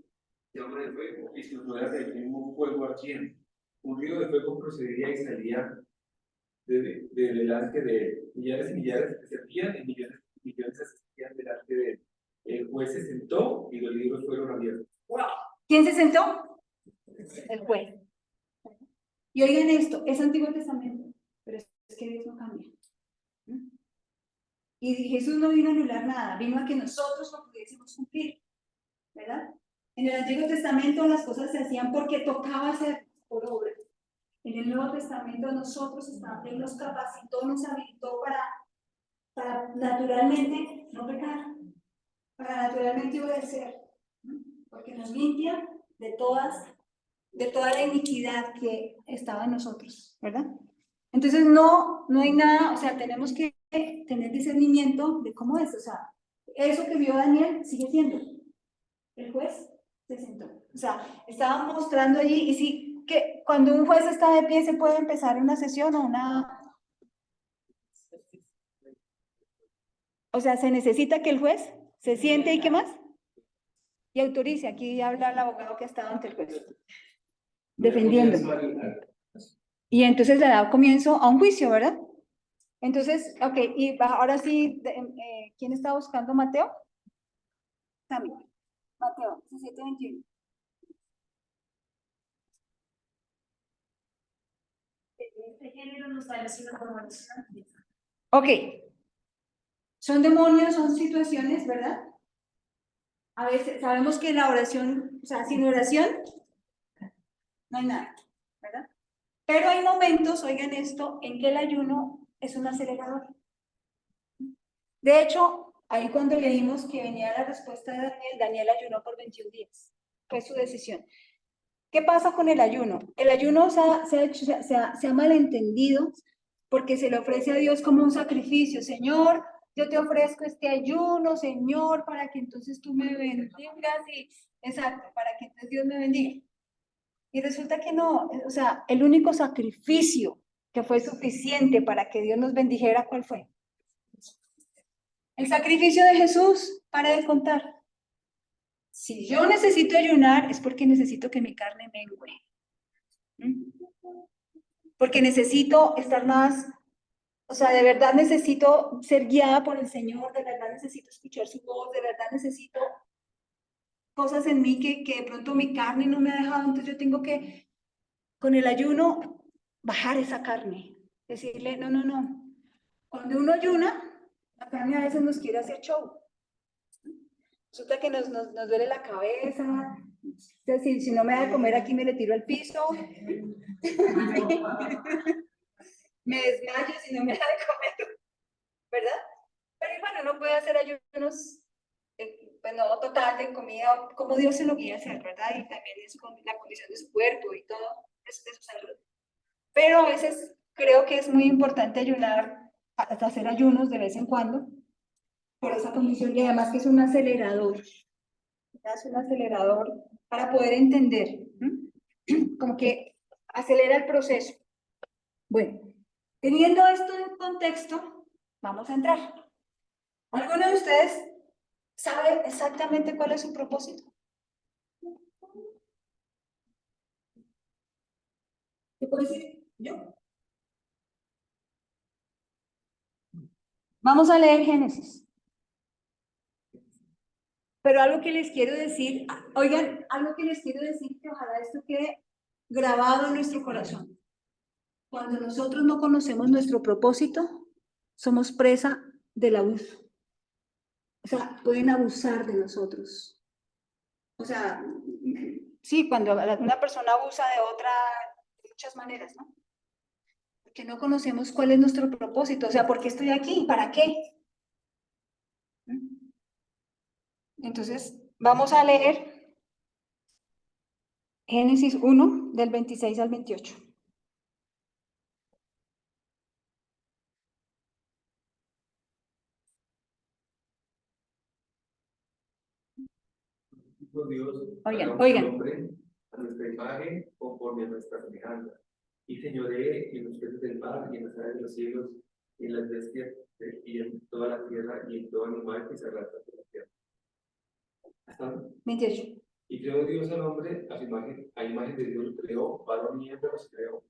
llama de fuego y sus ruedas del mismo fuego ardiente. Un río de fuego procedía y salía de delante de él. Millares y millares se servían y millones se asistían delante de él. El juez se sentó y los libros fueron abiertos. ¿Quién se sentó? El juez. Y oigan esto, es Antiguo Testamento, pero es que Dios no cambia. Y Jesús no vino a anular nada, vino a que nosotros lo pudiésemos cumplir, ¿verdad? En el Antiguo Testamento las cosas se hacían porque tocaba hacer por obra. En el Nuevo Testamento nosotros Él nos capacitó, nos habilitó para naturalmente no pecar, para naturalmente obedecer, ¿no? Porque nos limpia de toda la iniquidad que estaba en nosotros, ¿verdad? Entonces no hay nada, o sea, tenemos que tener discernimiento de cómo es, o sea, eso que vio Daniel sigue siendo. El juez se sentó, o sea, estaba mostrando allí, y sí, que cuando un juez está de pie se puede empezar una sesión o una... O sea, se necesita que el juez se siente y ¿qué más? Y autorice, aquí habla el abogado que ha estado ante el juez, defendiendo. Y entonces le da comienzo a un juicio, ¿verdad? Entonces, ok, y ahora sí, ¿quién está buscando Mateo? También. Mateo 17, 21. Este género nos sale así una forma. Ok. Son demonios, son situaciones, ¿verdad? A veces sabemos que la oración, o sea, sin oración, no hay nada, ¿verdad? Pero hay momentos, oigan esto, en que el ayuno es un acelerador. De hecho, ahí cuando leímos que venía la respuesta de Daniel, Daniel ayunó por 21 días. Fue su decisión. ¿Qué pasa con el ayuno? El ayuno se ha malentendido porque se le ofrece a Dios como un sacrificio. Señor, yo te ofrezco este ayuno, Señor, para que entonces tú me bendigas y, exacto, para que entonces Dios me bendiga. Y resulta que no, o sea, el único sacrificio que fue suficiente para que Dios nos bendijera, ¿cuál fue? El sacrificio de Jesús, para de contar. Si yo necesito ayunar, es porque necesito que mi carne mengue. ¿Mm? Porque necesito estar más, o sea, de verdad necesito ser guiada por el Señor, de verdad necesito escuchar su voz, de verdad necesito cosas en mí que de pronto mi carne no me ha dejado, entonces yo tengo que, con el ayuno, bajar esa carne. Decirle, no, no, no. Cuando uno ayuna, la carne a veces nos quiere hacer show. Resulta que nos duele la cabeza. Entonces, si no me da de comer aquí, me le tiro al piso. Me desmayo si no me da de comer, ¿verdad? Pero bueno, uno puede hacer ayunos, pues no total de comida, como Dios se lo guía a hacer, ¿verdad? Y también es con la condición de su cuerpo y todo, es de su salud. Pero a veces creo que es muy importante ayunar, hasta hacer ayunos de vez en cuando, por esa condición, y además que es un acelerador. Es un acelerador para poder entender, como que acelera el proceso. Bueno, teniendo esto en contexto, vamos a entrar. ¿Alguno de ustedes sabe exactamente cuál es su propósito? ¿Qué puedo decir yo? Vamos a leer Génesis. Pero algo que les quiero decir, oigan, algo que les quiero decir, que ojalá esto quede grabado en nuestro corazón. Cuando nosotros no conocemos nuestro propósito, somos presa del abuso. O sea, pueden abusar de nosotros. O sea, sí, cuando una persona abusa de otra, de muchas maneras, ¿no? Porque no conocemos cuál es nuestro propósito. O sea, ¿por qué estoy aquí? ¿Para qué? Entonces, vamos a leer Génesis 1, del 26 al 28. Dijo Dios, Oigan, hagamos oigan. al hombre a nuestra imagen, conforme a nuestra semejanza, y señoree en los peces del mar, y en las aves de los cielos, y en las bestias, y en toda la tierra, y en todo animal que se arrastra por la tierra. ¿Hasta dónde? 28. Y creó Dios al hombre a su imagen, a imagen de Dios lo creó, varón y hembra los creó.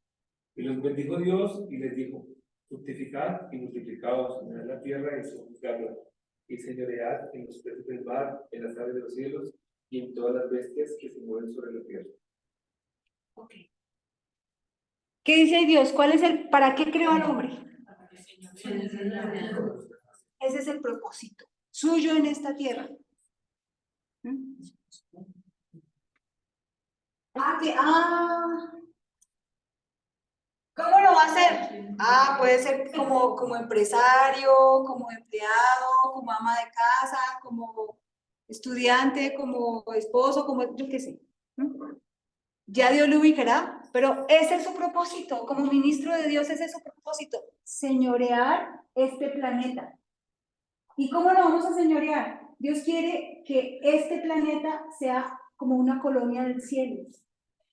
Y los bendijo Dios y les dijo, fructificad y multiplicaos, llenad la tierra y sojuzgadla, y señoread en los peces del mar, en las aves de los cielos, y en todas las bestias que se mueven sobre la tierra. Ok. ¿Qué dice Dios? ¿Cuál es para qué creó al hombre? Ese es el propósito suyo en esta tierra. ¿Cómo lo va a hacer? Puede ser como empresario, como empleado, como ama de casa, como estudiante, como esposo, como yo qué sé. Ya Dios lo ubicará, pero ese es su propósito, como ministro de Dios, ese es su propósito, señorear este planeta. ¿Y cómo lo vamos a señorear? Dios quiere que este planeta sea como una colonia del cielo.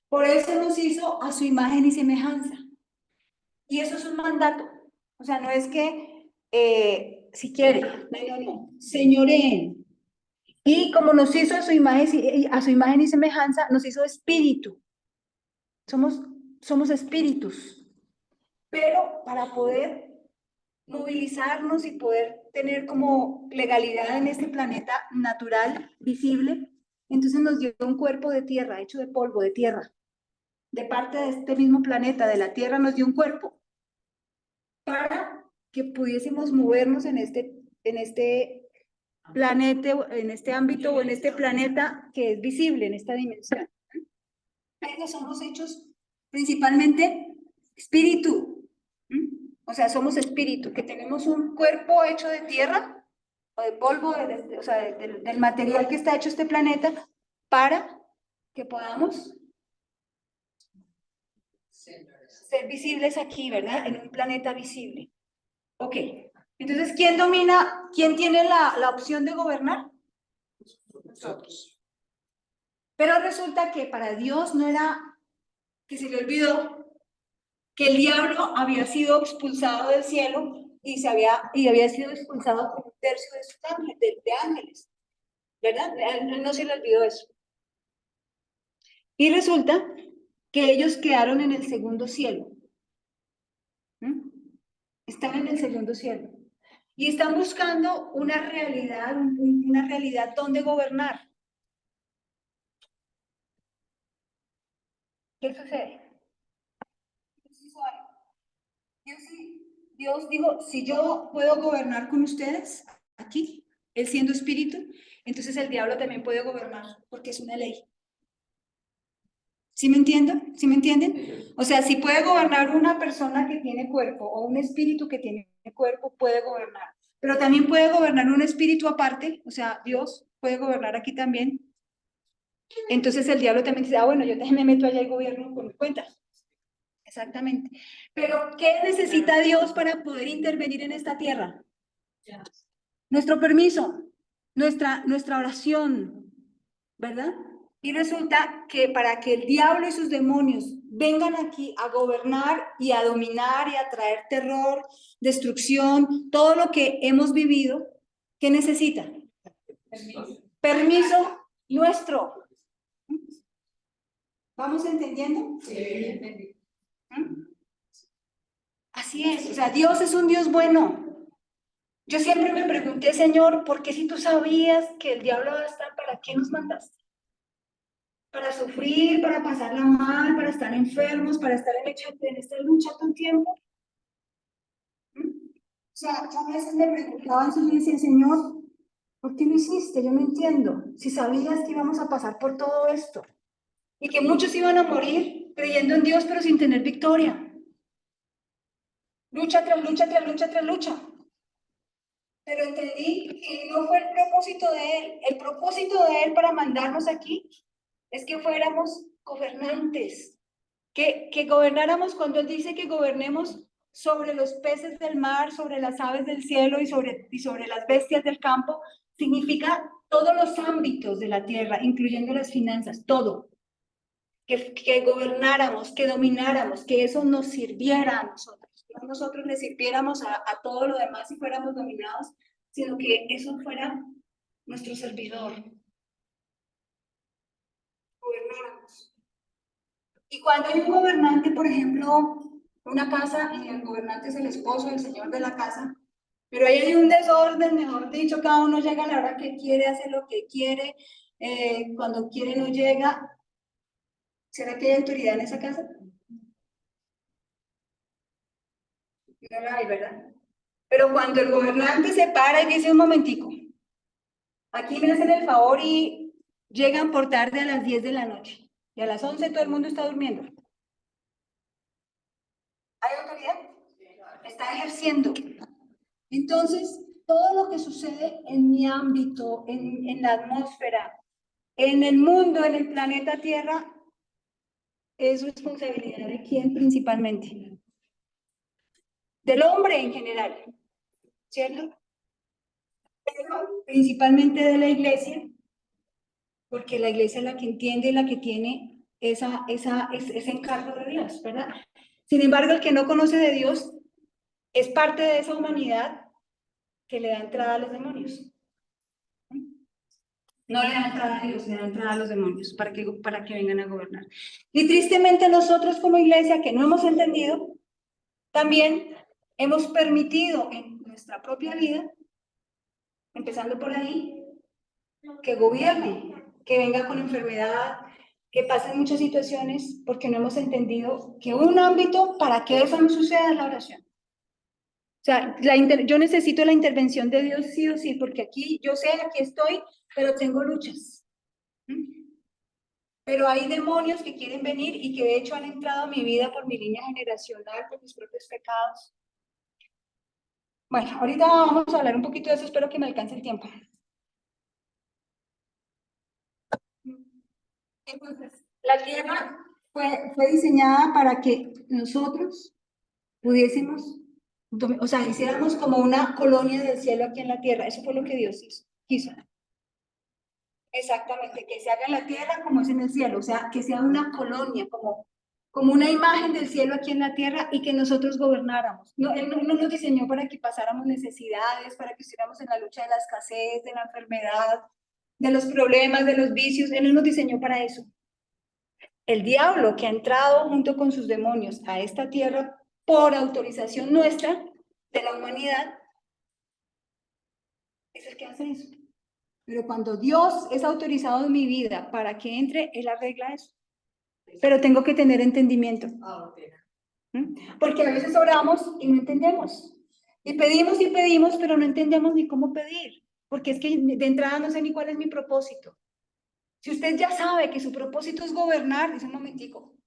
Por eso nos hizo a su imagen y semejanza. Y eso es un mandato. O sea, no es que si quiere, no. Señoreen. Y como nos hizo a su imagen y semejanza, nos hizo espíritu. Somos espíritus. Pero para poder movilizarnos y poder tener como legalidad en este planeta natural, visible, entonces nos dio un cuerpo de tierra, hecho de polvo, de tierra. De parte de este mismo planeta, de la Tierra, nos dio un cuerpo para que pudiésemos movernos en este planeta, en este ámbito o en este planeta que es visible, en esta dimensión. Pero somos hechos principalmente espíritu. O sea, somos espíritu, que tenemos un cuerpo hecho de tierra o de polvo, o sea, del material que está hecho este planeta, para que podamos ser visibles aquí, ¿verdad? En un planeta visible. Ok. Entonces, quién tiene la opción de gobernar? Nosotros. Pero resulta que para Dios no era, que se le olvidó que el diablo había sido expulsado del cielo y había sido expulsado por un tercio de sus ángeles, de ángeles, ¿verdad? A él no se le olvidó eso. Y resulta que ellos quedaron en el segundo cielo. ¿Mm? Están en el segundo cielo. Y están buscando una realidad donde gobernar. ¿Qué sucede? Dios dijo, si yo puedo gobernar con ustedes, aquí, él siendo espíritu, entonces el diablo también puede gobernar, porque es una ley. ¿Sí me entiendo? ¿Sí me entienden? O sea, si puede gobernar una persona que tiene cuerpo o un espíritu que tiene cuerpo, puede gobernar. Pero también puede gobernar un espíritu aparte, o sea, Dios puede gobernar aquí también. Entonces el diablo también dice, ah, bueno, yo también me meto allá y gobierno por mi cuenta. Exactamente. Pero, ¿qué necesita Dios para poder intervenir en esta tierra? Nuestro permiso, nuestra oración, ¿verdad? Y resulta que para que el diablo y sus demonios vengan aquí a gobernar y a dominar y a traer terror, destrucción, todo lo que hemos vivido, ¿qué necesita? Permiso nuestro. ¿Vamos entendiendo? Sí. Así es, o sea, Dios es un Dios bueno. Yo siempre me pregunté, Señor, ¿por qué si tú sabías que el diablo va a estar, para qué nos mandaste? Para sufrir, para pasarla mal, para estar enfermos, para estar en esta lucha todo el tiempo. ¿Mm? O sea, yo a veces me preguntaba eso y me decía, Señor, ¿por qué lo hiciste? Yo no entiendo. Si sabías que íbamos a pasar por todo esto y que muchos iban a morir creyendo en Dios pero sin tener victoria. Lucha tras lucha tras lucha tras lucha. Pero entendí que no fue el propósito de Él. El propósito de Él para mandarnos aquí es que fuéramos gobernantes, que gobernáramos cuando Él dice que gobernemos sobre los peces del mar, sobre las aves del cielo y sobre las bestias del campo, significa todos los ámbitos de la tierra, incluyendo las finanzas, todo. Que gobernáramos, que domináramos, que eso nos sirviera a nosotros, que no nosotros le sirviéramos a todo lo demás y fuéramos dominados, sino que eso fuera nuestro servidor. Gobernáramos. Y cuando hay un gobernante, por ejemplo, una casa y el gobernante es el esposo, el señor de la casa, pero ahí hay un desorden, mejor dicho, cada uno llega a la hora que quiere, hace lo que quiere, cuando quiere no llega. ¿Será que hay autoridad en esa casa? No la hay, ¿verdad? Pero cuando el gobernante se para y dice un momentico, aquí me hacen el favor y llegan por tarde a las 10 de la noche y a las 11 todo el mundo está durmiendo. ¿Hay autoridad? Está ejerciendo. Entonces, todo lo que sucede en mi ámbito, en la atmósfera, en el mundo, en el planeta Tierra, es responsabilidad de quién principalmente. Del hombre en general, ¿cierto? Pero principalmente de la iglesia, porque la iglesia es la que entiende y la que tiene ese encargo de Dios, ¿verdad? Sin embargo, el que no conoce de Dios es parte de esa humanidad que le da entrada a los demonios. No le da entrada a Dios, le da entrada a los demonios para que vengan a gobernar. Y tristemente nosotros como iglesia que no hemos entendido, también hemos permitido en nuestra propia vida, empezando por ahí, que gobierne, que venga con enfermedad, que pasen muchas situaciones, porque no hemos entendido que un ámbito para que eso no suceda es la oración. O sea, yo necesito la intervención de Dios sí o sí, porque aquí, yo sé, aquí estoy, pero tengo luchas. Pero hay demonios que quieren venir y que de hecho han entrado a mi vida por mi línea generacional, por mis propios pecados. Bueno, ahorita vamos a hablar un poquito de eso, espero que me alcance el tiempo. Entonces, la tierra fue diseñada para que nosotros pudiésemos, o sea, hiciéramos como una colonia del cielo aquí en la tierra. Eso fue lo que Dios quiso. Exactamente, que se haga en la tierra como es en el cielo, o sea, que sea una colonia, como como una imagen del cielo aquí en la tierra y que nosotros gobernáramos. No, él no nos diseñó para que pasáramos necesidades, para que estuviéramos en la lucha de la escasez, de la enfermedad, de los problemas, de los vicios. Él no nos diseñó para eso. El diablo que ha entrado junto con sus demonios a esta tierra por autorización nuestra, de la humanidad, es el que hace eso. Pero cuando Dios es autorizado en mi vida para que entre, Él arregla eso. Pero tengo que tener entendimiento. Porque a veces oramos y no entendemos. Y pedimos, pero no entendemos ni cómo pedir. Porque es que de entrada no sé ni cuál es mi propósito. Si usted ya sabe que su propósito es gobernar, dice un momentico.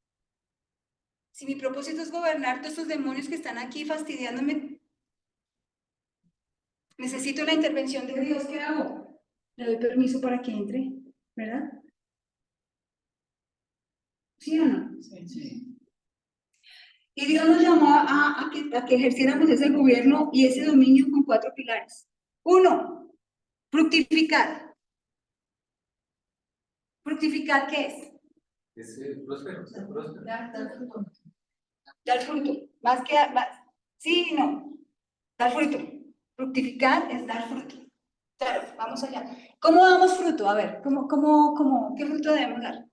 Si mi propósito es gobernar todos estos demonios que están aquí fastidiándome, necesito la intervención de Dios, ¿qué hago? Le doy permiso para que entre, ¿verdad? ¿Sí o no? Sí. Y Dios nos llamó a que ejerciéramos ese gobierno y ese dominio con 4 pilares. 1, fructificar. ¿Fructificar qué es? Es próspero, próspero. Dar fruto. Más que, sí y no. Dar fruto. Fructificar es dar fruto. Claro, vamos allá. ¿Cómo damos fruto? A ver, ¿qué fruto debemos dar?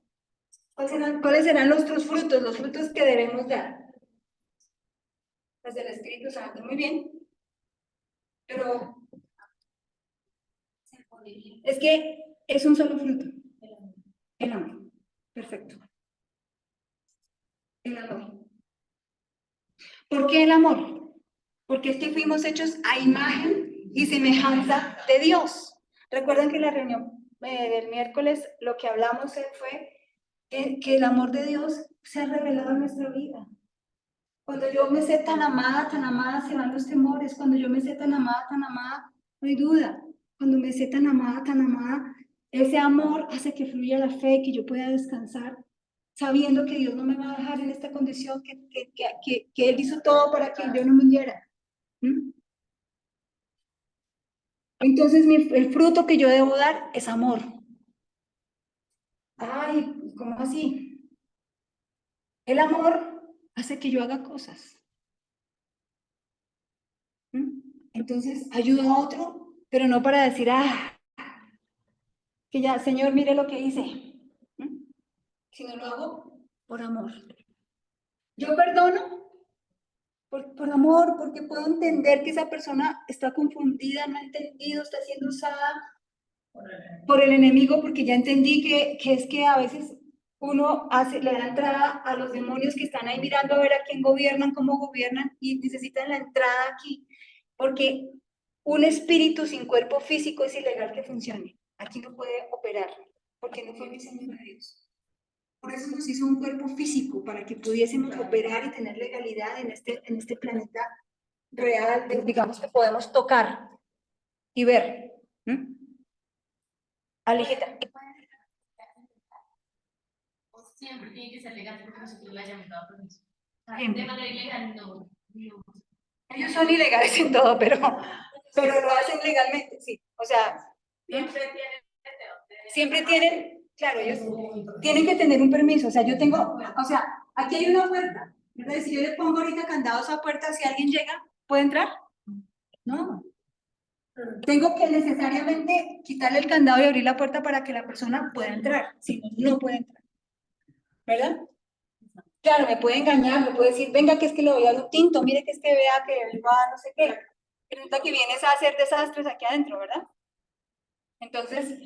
¿Cuáles serán nuestros frutos, los frutos que debemos dar? Pues del Espíritu Santo, muy bien. Pero es que es un solo fruto. El amor. Perfecto. El amor. ¿Por qué el amor? Porque es que fuimos hechos a imagen y semejanza de Dios. Recuerden que en la reunión del miércoles lo que hablamos fue que el amor de Dios se ha revelado en nuestra vida. Cuando yo me sé tan amada, se van los temores. Cuando yo me sé tan amada, no hay duda. Cuando me sé tan amada, ese amor hace que fluya la fe, que yo pueda descansar, sabiendo que Dios no me va a dejar en esta condición, que Él hizo todo para que yo no me hundiera. ¿Mm? Entonces, el fruto que yo debo dar es amor. Ay, ¿cómo así? El amor hace que yo haga cosas. Entonces, ayudo a otro, pero no para decir, que ya, Señor, mire lo que hice, sino lo hago por amor. Yo perdono por amor, porque puedo entender que esa persona está confundida, no ha entendido, está siendo usada por el enemigo, porque ya entendí que es que a veces uno le da entrada a los demonios que están ahí mirando a ver a quién gobiernan, cómo gobiernan, y necesitan la entrada aquí, porque un espíritu sin cuerpo físico es ilegal que funcione. Aquí no puede operar, porque no fue el diseño de Dios. Por eso nos hizo un cuerpo físico, para que pudiésemos operar y tener legalidad en este planeta real, digamos que podemos tocar y ver. Alejita. Siempre tiene que ser legal porque nosotros la hayamos dado permiso. Siempre. De manera ilegal no. Ellos son ilegales en todo, pero lo hacen legalmente, sí. O sea, siempre tienen, claro, ellos tienen que tener un permiso. O sea, aquí hay una puerta. ¿Verdad? Si yo le pongo ahorita candado a esa puerta, si alguien llega, ¿puede entrar? No. Tengo que necesariamente quitarle el candado y abrir la puerta para que la persona pueda entrar. Si no, no puede entrar. ¿Verdad? Claro, me puede engañar, me puede decir, venga, que es que le voy a dar un tinto, mire que es que vea que él va no sé qué. Resulta que vienes a hacer desastres aquí adentro, ¿verdad? Entonces,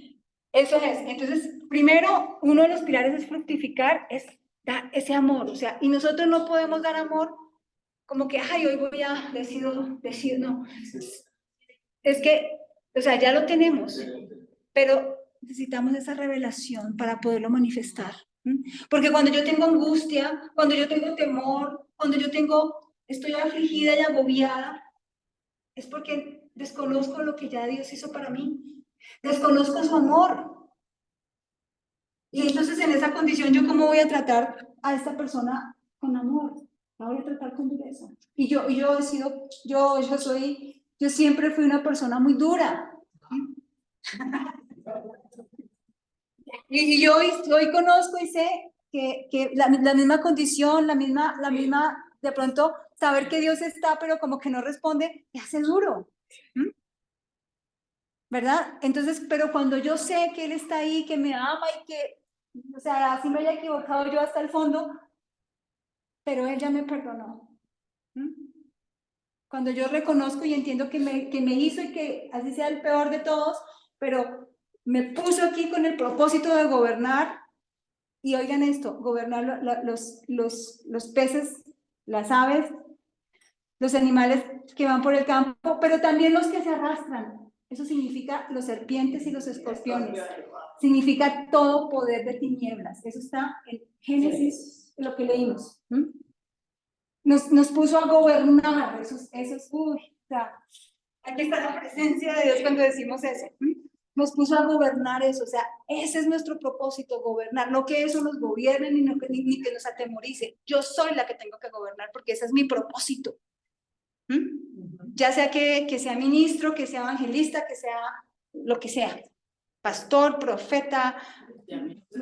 eso es. Entonces, primero, uno de los pilares es fructificar, es dar ese amor. O sea, y nosotros no podemos dar amor como que, ay, hoy voy a decido, no. Es que, o sea, ya lo tenemos, pero necesitamos esa revelación para poderlo manifestar. Porque cuando yo tengo angustia, cuando yo tengo temor, cuando estoy afligida y agobiada, es porque desconozco lo que ya Dios hizo para mí. Desconozco su amor. Y entonces en esa condición, ¿yo cómo voy a tratar a esta persona con amor? La voy a tratar con dureza. Y yo he sido, yo siempre fui una persona muy dura. Y yo hoy conozco y sé que la misma condición, la misma, de pronto, saber que Dios está, pero como que no responde, me hace duro. ¿Mm? ¿Verdad? Entonces, pero cuando yo sé que Él está ahí, que me ama y que, o sea, así me haya equivocado yo hasta el fondo, pero Él ya me perdonó. ¿Mm? Cuando yo reconozco y entiendo que me hizo y que así sea el peor de todos, pero me puso aquí con el propósito de gobernar, y oigan esto, gobernar los peces, las aves, los animales que van por el campo, pero también los que se arrastran. Eso significa los serpientes y los escorpiones. Significa todo poder de tinieblas. Eso está en Génesis, lo que leímos. Nos puso a gobernar. Eso es, uy, o sea, aquí está la presencia de Dios cuando decimos eso. Nos puso a gobernar eso, o sea, ese es nuestro propósito, gobernar, no que eso nos gobierne ni que nos atemorice. Yo soy la que tengo que gobernar porque ese es mi propósito. Ya sea que sea ministro, que sea evangelista, que sea lo que sea, pastor, profeta,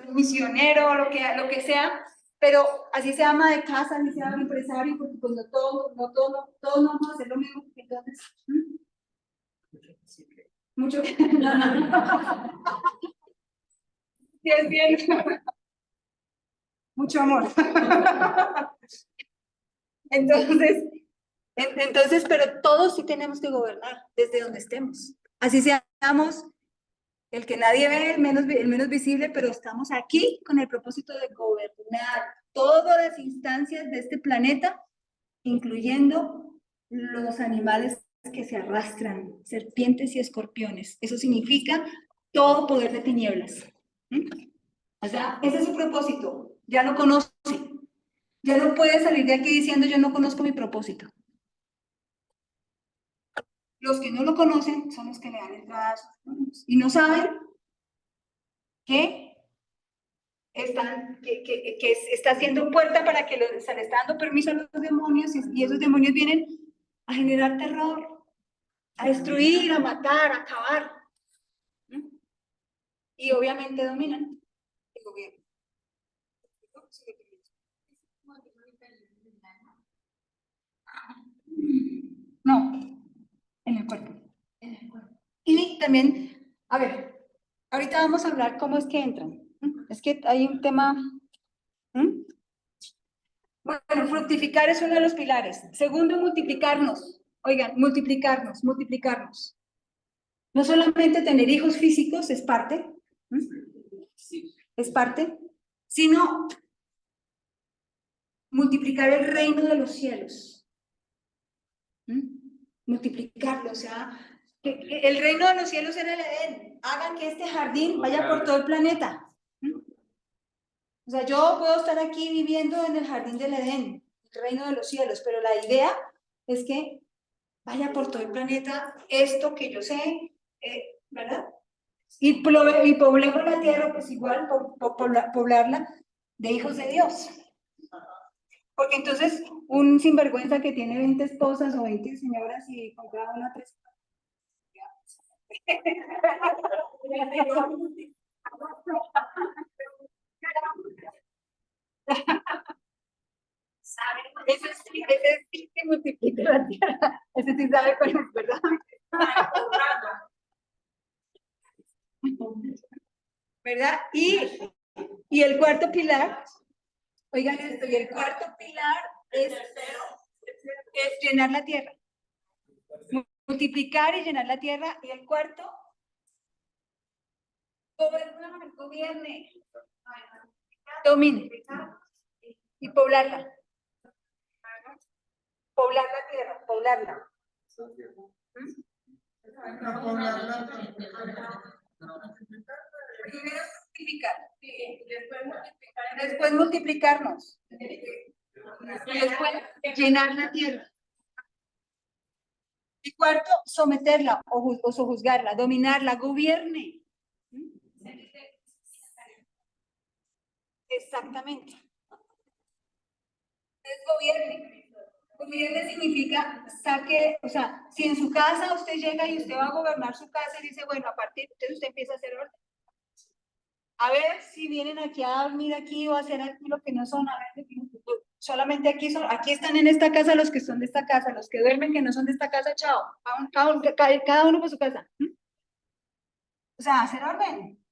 misionero, lo que sea, pero así sea ama de casa, así sea empresario, porque pues no todos vamos a hacer lo mismo, entonces, mucho que sí, es bien, mucho amor. Entonces, pero todos sí tenemos que gobernar desde donde estemos. Así seamos el que nadie ve, el menos visible, pero estamos aquí con el propósito de gobernar todas las instancias de este planeta, incluyendo los animales que se arrastran, serpientes y escorpiones. Eso significa todo poder de tinieblas. O sea, ese es su propósito. Ya lo conoce. Ya no puede salir de aquí diciendo yo no conozco mi propósito. Los que no lo conocen son los que le dan entrada a sus sueños y no saben que está haciendo puerta para que se le está dando permiso a los demonios y esos demonios vienen a generar terror, a destruir, a matar, a acabar. Y obviamente dominan el gobierno. No, en el cuerpo. Y también, a ver, ahorita vamos a hablar cómo es que entran. Es que hay un tema. Bueno, fructificar es uno de los pilares. Segundo, multiplicarnos. Oigan, multiplicarnos. No solamente tener hijos físicos es parte, es parte, sino multiplicar el reino de los cielos. Multiplicarlo, o sea, que el reino de los cielos era el Edén. Hagan que este jardín vaya por todo el planeta. O sea, yo puedo estar aquí viviendo en el jardín del Edén, el reino de los cielos, pero la idea es que vaya por todo el planeta esto que yo sé, ¿verdad? Y poblemos la tierra, pues igual, poblarla de hijos de Dios. Porque entonces, un sinvergüenza que tiene 20 esposas o 20 señoras y con cada una 3. Ese sí que multiplica la tierra. Ese sí sabe cuál es, ¿verdad? ¿Verdad? Y el cuarto pilar, oigan esto, y el cuarto pilar es llenar la tierra. Multiplicar y llenar la tierra. Y el cuarto, gobierne, domine y poblarla. Poblar la tierra, poblarla. Primero multiplicar, después multiplicarnos, después llenar la tierra. Y cuarto, someterla o sojuzgarla, dominarla, gobierne. Exactamente. Es gobierne. Gobierne significa saque, o sea, si en su casa usted llega y usted va a gobernar su casa y dice, bueno, a partir de usted empieza a hacer orden. A ver si vienen aquí a dormir aquí o a hacer aquí lo que no son. A ver, solamente aquí son, aquí están en esta casa los que son de esta casa, los que duermen que no son de esta casa, chao. Cada uno por su casa. ¿Mm? O sea, hacer orden.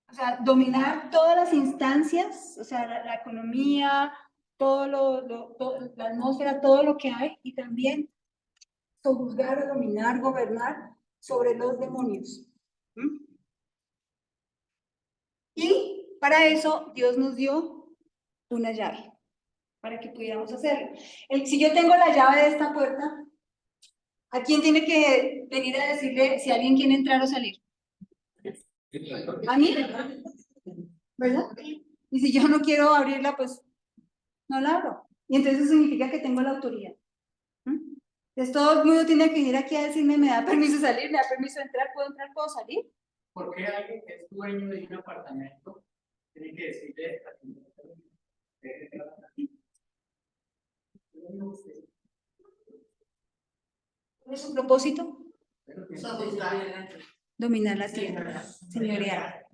O sea, dominar todas las instancias, o sea, la economía, todo la atmósfera, todo lo que hay, y también sojuzgar, dominar, gobernar sobre los demonios. ¿Mm? Y para eso Dios nos dio una llave, para que pudiéramos hacerlo. Si yo tengo la llave de esta puerta, ¿a quién tiene que venir a decirle si alguien quiere entrar o salir? ¿A mí? ¿Verdad? Y si yo no quiero abrirla, pues no la abro. Y entonces eso significa que tengo la autoridad. ¿Mm? Entonces todo el mundo tiene que venir aquí a decirme, ¿me da permiso salir? ¿Me da permiso entrar? ¿Puedo salir? ¿Por qué alguien que es dueño de un apartamento tiene que decirle a tu ¿Cuál es su propósito? Dominar la tierra, señorear.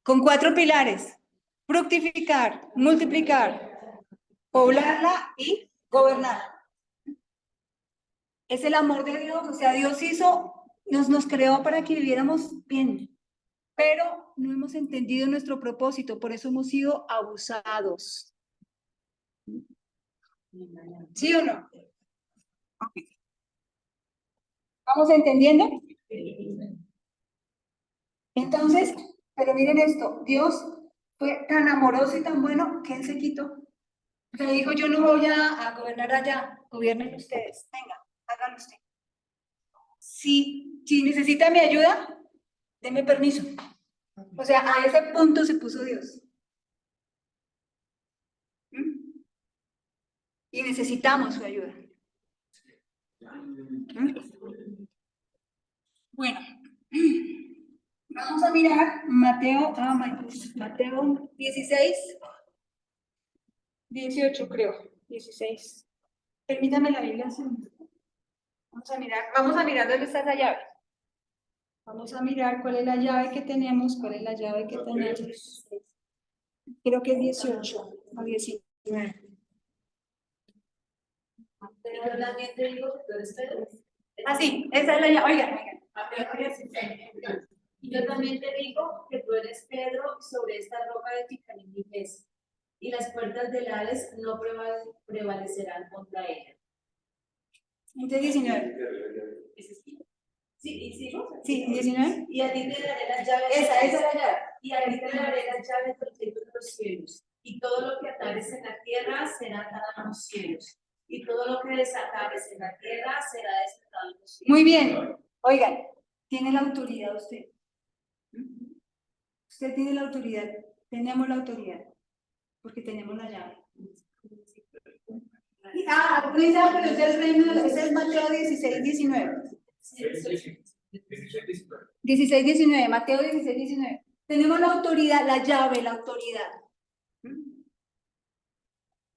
Con 4 pilares: fructificar, multiplicar, poblarla y gobernar. Es el amor de Dios, o sea, Dios nos creó para que viviéramos bien, pero no hemos entendido nuestro propósito, por eso hemos sido abusados. ¿Sí o no? Okay. ¿Vamos entendiendo? Entonces, pero miren esto, Dios fue tan amoroso y tan bueno que Él se quitó. O sea, dijo, yo no voy a gobernar allá, gobiernen ustedes, venga, háganlo usted. Si necesita mi ayuda, denme permiso. O sea, a ese punto se puso Dios. ¿Mm? Y necesitamos su ayuda. ¿Mm? Bueno, vamos a mirar Mateo 16, 18 creo, 16. Permítame la Biblia. Vamos a mirar dónde está esa llave. Vamos a mirar cuál es la llave que tenemos, cuál es la llave que tenemos. Creo que es 18 o 19. Pero yo también te digo que tú eres Pedro. Ah, sí, esa es la llave. Oigan. Y yo también te digo que tú eres Pedro, y sobre esta roca edificaré mi iglesia, y las puertas del Hades no prevalecerán contra ella. Entonces 19. Sí, y sigo. Sí, 19. Y a ti te daré las llaves. Esa es la llave. Y a ti te daré las llaves del reino de los cielos. Y todo lo que atares en la tierra será atado en los cielos. Y todo lo que desatares en la tierra será desatado en los cielos. Muy bien. Oigan, tiene la autoridad usted. Usted tiene la autoridad. Tenemos la autoridad. Porque tenemos la llave. Pero es el reino, ese es Mateo 16, 19. 16, 19, Mateo 16, 19. Tenemos la autoridad, la llave, la autoridad.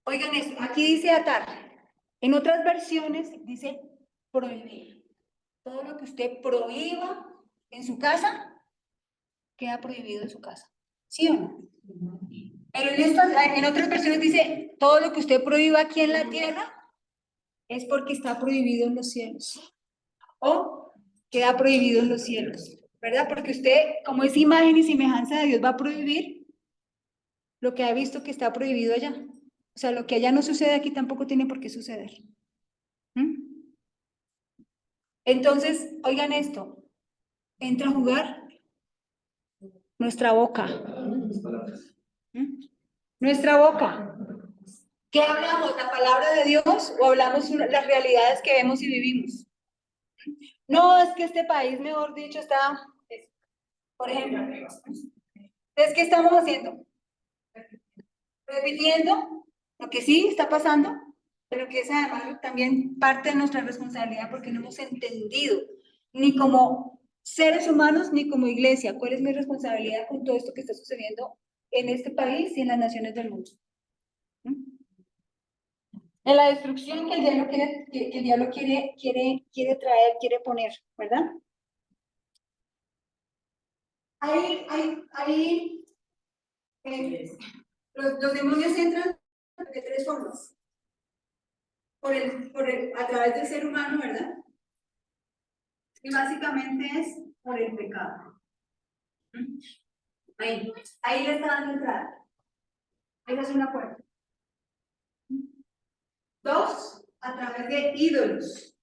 Oigan esto, aquí dice atar. En otras versiones dice prohibir. Todo lo que usted prohíba en su casa, queda prohibido en su casa. ¿Sí o no? Pero en otras versiones dice, todo lo que usted prohíba aquí en la tierra es porque está prohibido en los cielos. O queda prohibido en los cielos, ¿verdad? Porque usted, como es imagen y semejanza de Dios, va a prohibir lo que ha visto que está prohibido allá. O sea, lo que allá no sucede aquí tampoco tiene por qué suceder. ¿Mm? Entonces, oigan esto, entra a jugar nuestra boca. ¿Mm? Nuestra boca. ¿Qué hablamos? ¿La palabra de Dios o hablamos las realidades que vemos y vivimos? No, es que este país, mejor dicho, está, por ejemplo, ¿es qué estamos haciendo? Repitiendo lo que sí está pasando, pero que es además también parte de nuestra responsabilidad porque no hemos entendido ni como seres humanos ni como iglesia cuál es mi responsabilidad con todo esto que está sucediendo en este país y en las naciones del mundo. En la destrucción que el diablo quiere traer, quiere poner, ¿verdad? Los demonios entran de tres formas. A través del ser humano, ¿verdad? Y básicamente es por el pecado. Ahí le está dando entrada. Esa es una puerta. Dos, a través de ídolos.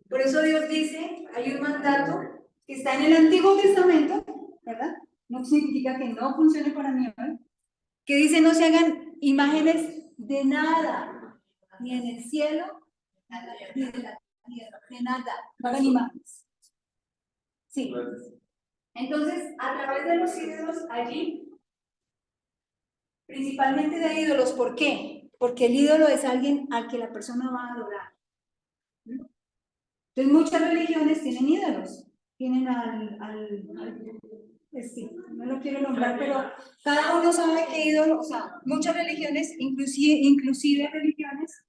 Por eso Dios dice, hay un mandato que está en el Antiguo Testamento, ¿verdad? No significa que no funcione para mí, ¿verdad? Que dice no se hagan imágenes de nada, ni en el cielo, ni en la tierra, de nada, no hagan imágenes. Sí. Entonces, a través de los ídolos allí, principalmente de ídolos, ¿por qué? Porque el ídolo es alguien al que la persona va a adorar. Entonces, muchas religiones tienen ídolos, tienen sí, no lo quiero nombrar, pero cada uno sabe qué ídolo, o sea, muchas religiones, inclusive religiones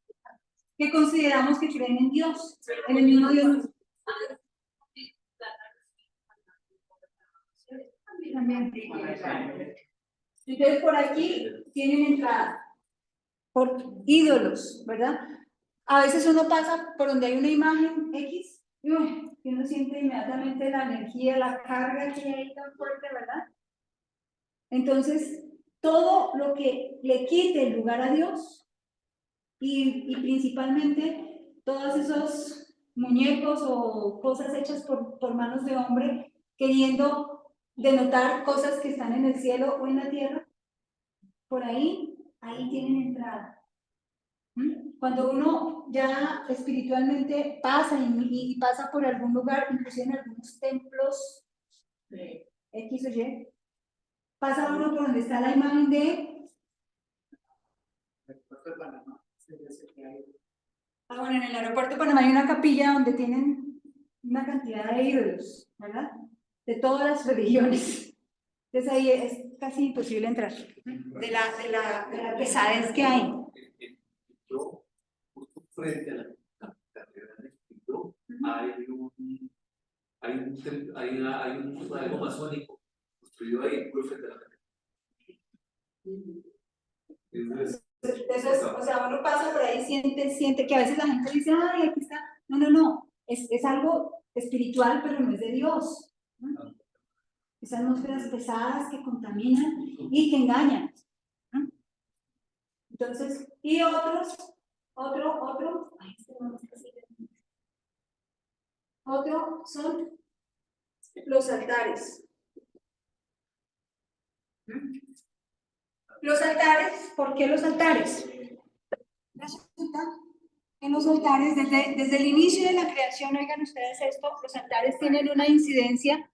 que consideramos que creen en Dios, en el mismo Dios. Entonces, por aquí tienen entrada, por ídolos, ¿verdad? A veces uno pasa por donde hay una imagen X y uno siente inmediatamente la energía, la carga que hay tan fuerte, ¿verdad? Entonces, todo lo que le quite el lugar a Dios y principalmente todos esos muñecos o cosas hechas por manos de hombre queriendo denotar cosas que están en el cielo o en la tierra, por ahí tienen entrada. Cuando uno ya espiritualmente pasa y pasa por algún lugar, inclusive en algunos templos X o Y, pasa uno por donde está la imagen de... bueno, en el aeropuerto de Panamá hay una capilla donde tienen una cantidad de ídolos, ¿verdad? De todas las religiones. Entonces ahí es casi imposible entrar, de la pesadez que hay. Yo, justo frente a la catedral de Quito, hay algo masónico construido ahí, muy frente a la catedral. Eso es, o sea, uno pasa por ahí, siente que a veces la gente dice, ay, aquí está. No, es algo espiritual, pero no es de Dios. ¿No? Esas atmósferas pesadas que contaminan y que engañan. ¿No? Entonces, y otro son los altares. Los altares, ¿por qué los altares? Resulta que los altares, desde el inicio de la creación, oigan ustedes esto, los altares tienen una incidencia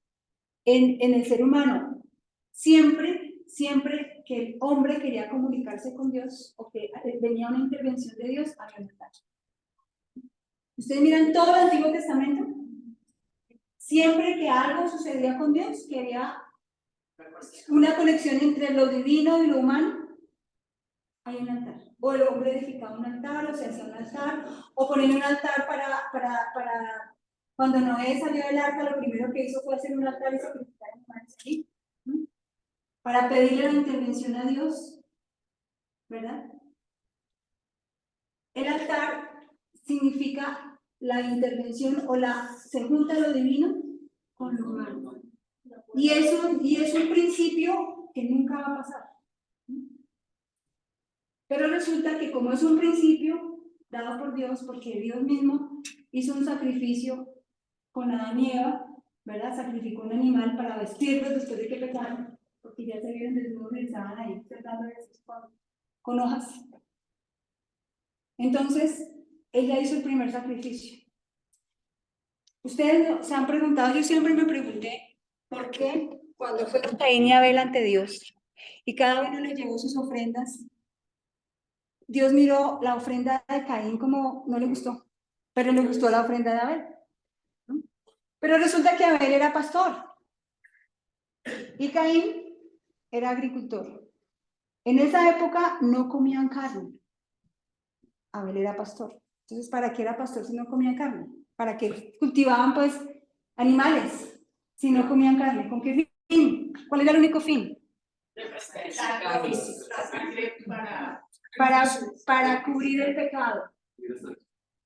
en el ser humano. Siempre que el hombre quería comunicarse con Dios o que venía una intervención de Dios, había un altar. Ustedes miran todo el Antiguo Testamento, siempre que algo sucedía con Dios, que había una conexión entre lo divino y lo humano, hay un altar. O el hombre edificaba un altar, o se hacía un altar, o ponía un altar para cuando Noé salió del arca, lo primero que hizo fue hacer un altar y sacrificar animales allí, para pedirle la intervención a Dios, ¿verdad? El altar significa la intervención o se junta lo divino con lo humano. Y es un principio que nunca va a pasar. Pero resulta que como es un principio dado por Dios, porque Dios mismo hizo un sacrificio con Adán y Eva, ¿verdad? Sacrificó un animal para vestirlos después de que pecaron, porque ya se vieron desnudos y estaban ahí tratando de con hojas. Entonces, ella hizo el primer sacrificio. Ustedes se han preguntado, yo siempre me pregunté, ¿por qué cuando fue Caín y Abel ante Dios y cada uno le llevó sus ofrendas, Dios miró la ofrenda de Caín como no le gustó, pero le gustó la ofrenda de Abel? ¿No? Pero resulta que Abel era pastor y Caín era agricultor. En esa época no comían carne. Abel era pastor. Entonces, ¿para qué era pastor si no comían carne? ¿Para qué cultivaban, pues, animales? si no comían carne? ¿Con qué fin? ¿Cuál era el único fin? Para cubrir el pecado.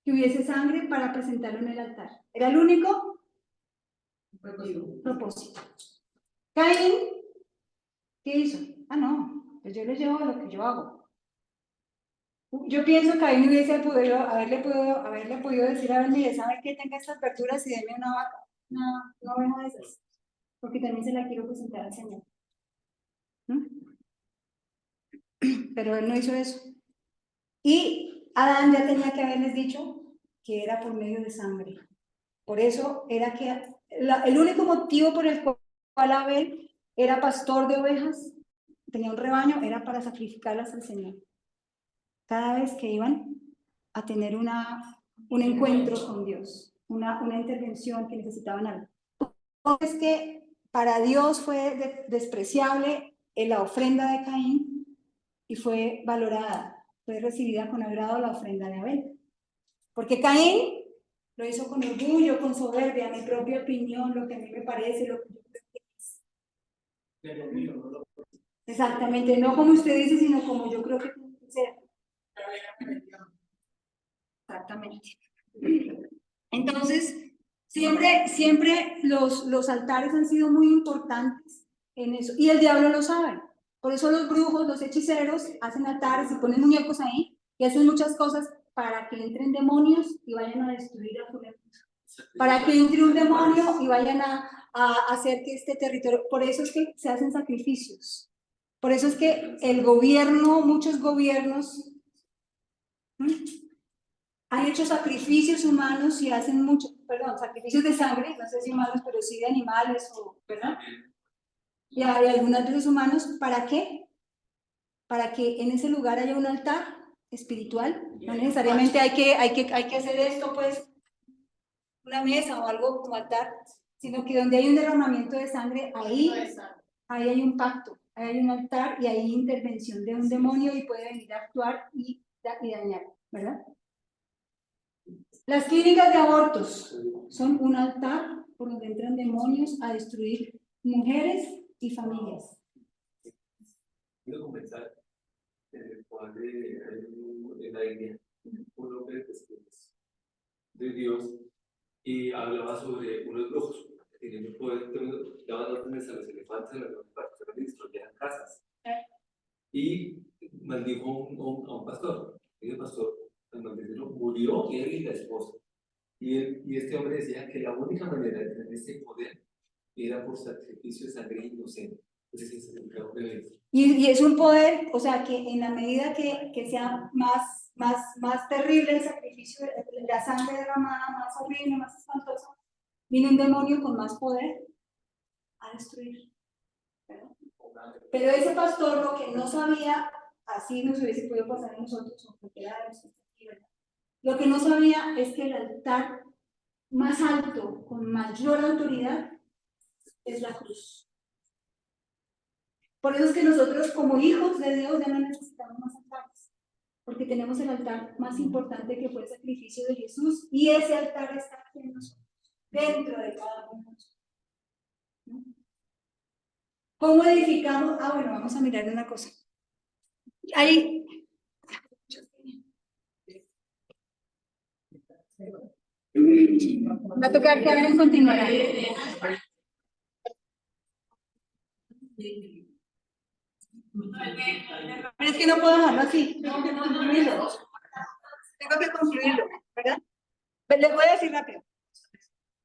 Que hubiese sangre para presentarlo en el altar. Era el único propósito. Caín, ¿qué hizo? Ah, no, pues yo les llevo lo que yo hago. Yo pienso que Caín haberle podido decir a ver, mire, ¿sabe qué? Tenga estas verduras y deme una vaca, una oveja de esas, porque también se la quiero presentar al Señor. ¿Mm? Pero él no hizo eso. Y Adán ya tenía que haberles dicho que era por medio de sangre. Por eso era que el único motivo por el cual Abel era pastor de ovejas, tenía un rebaño, era para sacrificarlas al Señor. Cada vez que iban a tener un encuentro con Dios, una intervención que necesitaban algo. Es que para Dios fue despreciable la ofrenda de Caín y fue valorada, fue recibida con agrado la ofrenda de Abel. Porque Caín lo hizo con orgullo, con soberbia, mi propia opinión, lo que a mí me parece, lo que yo creo que es. Exactamente, no como usted dice, sino como yo creo que tiene que ser. Exactamente. Entonces, siempre los altares han sido muy importantes en eso. Y el diablo lo sabe. Por eso los brujos, los hechiceros, hacen altares y ponen muñecos ahí y hacen muchas cosas para que entren demonios y vayan a destruir a Julián. Para que entre un demonio y vayan a hacer que este territorio. Por eso es que se hacen sacrificios. Por eso es que el gobierno, muchos gobiernos, han hecho sacrificios humanos y hacen sacrificios de sangre, no sé si humanos, pero sí de animales, ¿verdad? Y hay algunas veces humanos, ¿para qué? Para que en ese lugar haya un altar espiritual. No necesariamente hay que hacer esto, pues, una mesa o algo como altar, sino que donde hay un derramamiento de sangre, ahí hay un pacto, ahí hay un altar y hay intervención de un demonio y puede venir a actuar y dañar, ¿verdad? Las clínicas de abortos son un altar por donde entran demonios a destruir mujeres y familias. Quiero comenzar en la India, un hombre de Dios, y hablaba sobre unos brujos que tenían el poder, daban órdenes a los elefantes, a los para que destruyeran casas. Y maldijo a un pastor, y el pastor, al maldecirlo, murió él y la esposa. Y este hombre decía que la única manera de tener ese poder era por sacrificio de sangre inocente. Y es un poder, o sea, que en la medida que sea más terrible el sacrificio, la sangre derramada, más horrible, más espantosa, viene un demonio con más poder a destruir. ¿Verdad? Pero ese pastor lo que no sabía, así nos hubiese podido pasar a nosotros, o cualquiera de nosotros aquí, ¿verdad? Lo que no sabía es que el altar más alto, con mayor autoridad, es la cruz. Por eso es que nosotros, como hijos de Dios, ya no necesitamos más altares, porque tenemos el altar más importante que fue el sacrificio de Jesús, y ese altar está aquí en nosotros, dentro de cada uno de nosotros. ¿Cómo edificamos? Bueno, vamos a mirar una cosa. Ahí. Va a tocar que Aaron continuará. Pero es que no puedo dejarlo así, tengo que concluirlo. ¿Verdad? Les voy a decir rápido.